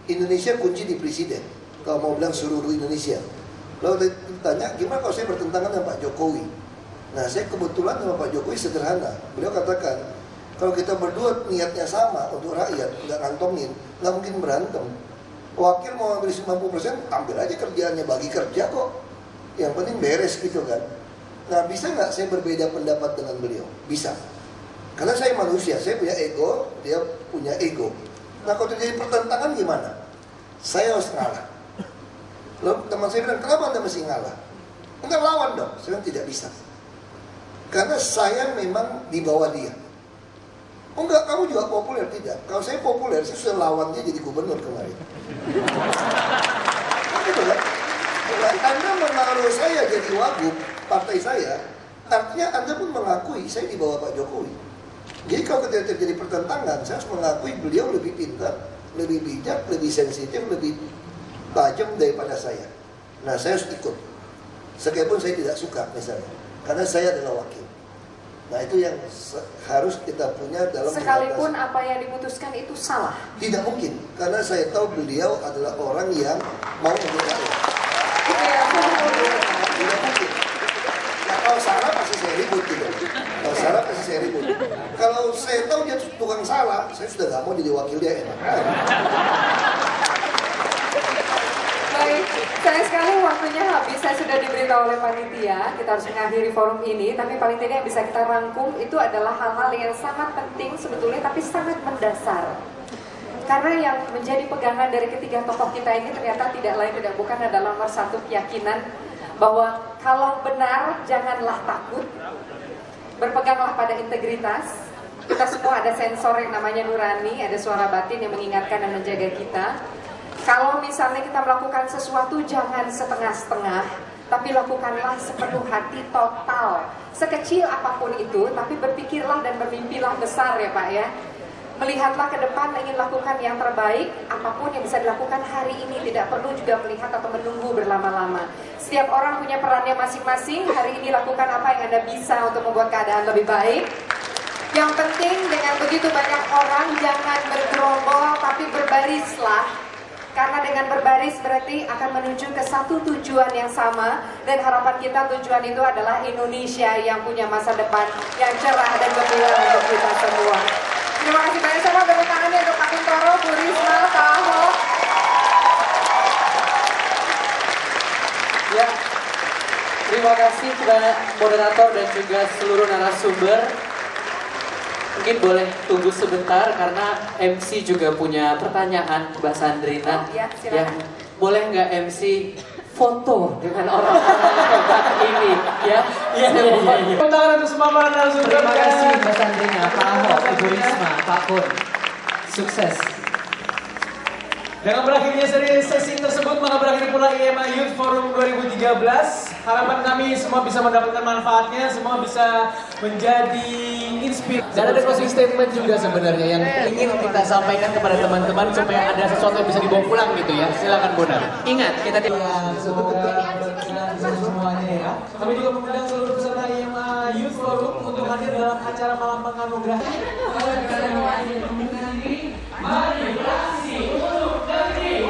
Indonesia kunci di presiden. Kalau mau bilang seluruh Indonesia. Lalu ditanya, gimana kalau saya bertentangan dengan Pak Jokowi? Nah, saya kebetulan dengan Pak Jokowi sederhana. Beliau katakan, kalau kita berdua niatnya sama untuk rakyat, nggak ngantongin, nggak mungkin berantem. Wakil mau ambil 50%, tampil aja kerjaannya, bagi kerja kok. Yang penting beres gitu kan. Nah, bisa nggak saya berbeda pendapat dengan beliau? Bisa. Karena saya manusia, saya punya ego, dia punya ego. Nah, kalau terjadi pertentangan gimana? Saya harus ngalah. Lalu teman saya bilang, kenapa Anda mesti ngalah? Enggak, lawan dong. Saya bilang tidak bisa. Karena saya memang di bawah dia. Oh enggak, kamu juga populer. Tidak. Kalau saya populer, saya sudah lawan dia jadi gubernur kemarin. Gitu kan? Anda menaruh saya jadi wagub partai saya, artinya Anda pun mengakui saya di bawah Pak Jokowi. Jadi kalau ketika terjadi pertentangan, saya harus mengakui beliau lebih pintar, lebih bijak, lebih sensitif, lebih tajam daripada saya. Nah, saya harus ikut. Sekalipun saya tidak suka misalnya, karena saya adalah wakil. Nah, itu yang harus kita punya dalam sekalipun apa yang diputuskan itu salah. Tidak mungkin, karena saya tahu beliau adalah orang yang mau membela rakyat. Tidak mungkin. Nah, kalau salah pasti saya ribut gitu. Kalau salah pasti saya ribut. Kalau saya tahu dia tukang salah, saya sudah gak mau jadi wakil dia, enak. Baik, sayang sekali waktunya habis. Saya sudah diberitahu oleh panitia kita harus mengakhiri forum ini, tapi paling tidak yang bisa kita rangkum itu adalah hal-hal yang sangat penting sebetulnya, tapi sangat mendasar. Karena yang menjadi pegangan dari ketiga tokoh kita ini ternyata tidak lain tidak bukan adalah nomor satu keyakinan bahwa kalau benar janganlah takut, berpeganglah pada integritas. Kita semua ada sensor yang namanya nurani, ada suara batin yang mengingatkan dan menjaga kita. Kalau misalnya kita melakukan sesuatu jangan setengah-setengah, tapi lakukanlah sepenuh hati total. Sekecil apapun itu, tapi berpikirlah dan bermimpilah besar ya Pak ya. Melihatlah ke depan, ingin lakukan yang terbaik, apapun yang bisa dilakukan hari ini, tidak perlu juga melihat atau menunggu berlama-lama. Setiap orang punya perannya masing-masing, hari ini lakukan apa yang Anda bisa untuk membuat keadaan lebih baik. Yang penting dengan begitu banyak orang, jangan bergerombol, tapi berbarislah. Karena dengan berbaris berarti akan menuju ke satu tujuan yang sama. Dan harapan kita tujuan itu adalah Indonesia yang punya masa depan yang cerah dan gemilang untuk kita semua. Terima kasih banyak sama tepuk tangannya untuk Pak Kuntoro, Bu Risma, Pak Ahok. Ya, terima kasih kepada moderator dan juga seluruh narasumber. Mungkin boleh tunggu sebentar karena MC juga punya pertanyaan Mbak Sandrina. Ya, silakan. Boleh nggak MC foto dengan orang-orang hebat ini? Ya. Tepuk tangan untuk semua para narasumber. Terima kasih Mbak Sandrina, Pak Ahok, Ibu Risma, Pak Kun. Sukses. Dengan berakhirnya sesi tersebut, maka berakhir pula IMA Youth Forum 2013. Harapan kami semua bisa mendapatkan manfaatnya, semua bisa menjadi inspirasi. Dan ada closing statement juga sebenarnya yang ingin kita sampaikan kepada teman-teman supaya ada sesuatu yang bisa dibawa pulang gitu ya. Silakan Bunda. Ingat, kita semuanya ya. Kami juga mengundang seluruh peserta IMA Youth Forum untuk hadir dalam acara malam penganugerahan. Mari beraksi untuk negeri.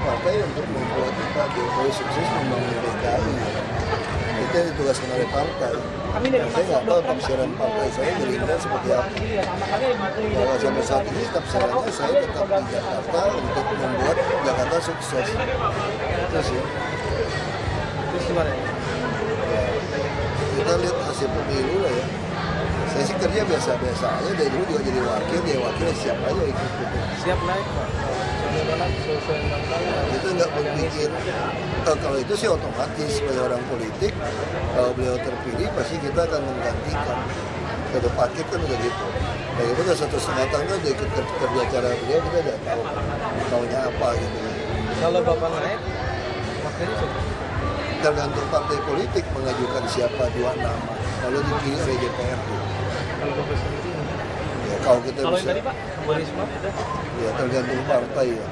Partai untuk membuat Pak Jokowi sukses membangun DKI. Itu yang ditugaskan oleh partai. Saya nggak tahu tafsiran partai saya Gerindra seperti apa. Bahwa sampai saat ini tafsirannya saya tetap di Jakarta untuk membuat Jakarta sukses. Itu sih. Terus gimana? Kita lihat hasil pemilu lah ya. Saya sih kerja biasa-biasa aja, dari dulu juga jadi wakil, dia wakil siap aja ikut. Siap naik Pak. Kita nggak berpikir, kalau itu sih otomatis sebagai orang politik, kalau beliau terpilih pasti kita akan menggantikan. Kata pakir kan udah gitu. Nah itu udah 1,5 tahun kan udah ikut kerja cara beliau, kita udah tahu maunya apa gitu. Kalau Bapak naik, wakilnya siapa? Tergantung partai politik mengajukan siapa 2 nama, lalu dipilih oleh DPRD. Kalau Bapak sendiri? Ya, kalau kita kalau bisa, yang tadi Pak, Bu Risma? Ya tergantung partai ya.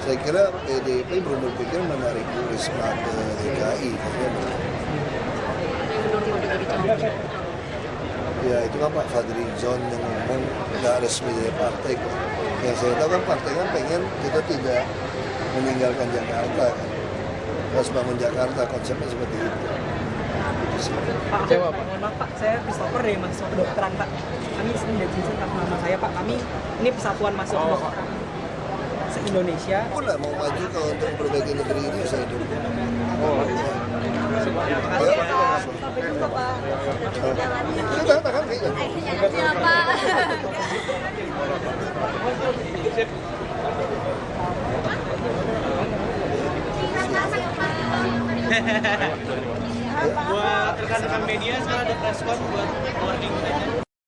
Saya kira PDIP belum berpikir menarik Bu Risma ke DKI. Ya itu kan Pak Fadli Zon yang ngomong nggak resmi dari partai kok. Yang saya tahu kan partai kan pengen kita tidak meninggalkan Jakarta kan. Harus bangun Jakarta, konsepnya seperti itu. Pak, jawab Pak, saya Christopher dari mahasiswa kedokteran Pak. Kami di sini dari cincin nama saya Pak. Kami ini persatuan mahasiswa kedokteran se-Indonesia. Aku nggak mau maju kalau untuk memperbaiki negeri ini saya dukung. Sampai jumpa Pak. Tangan kayaknya. Buat rekan-rekan media sekarang ada press con buat warning.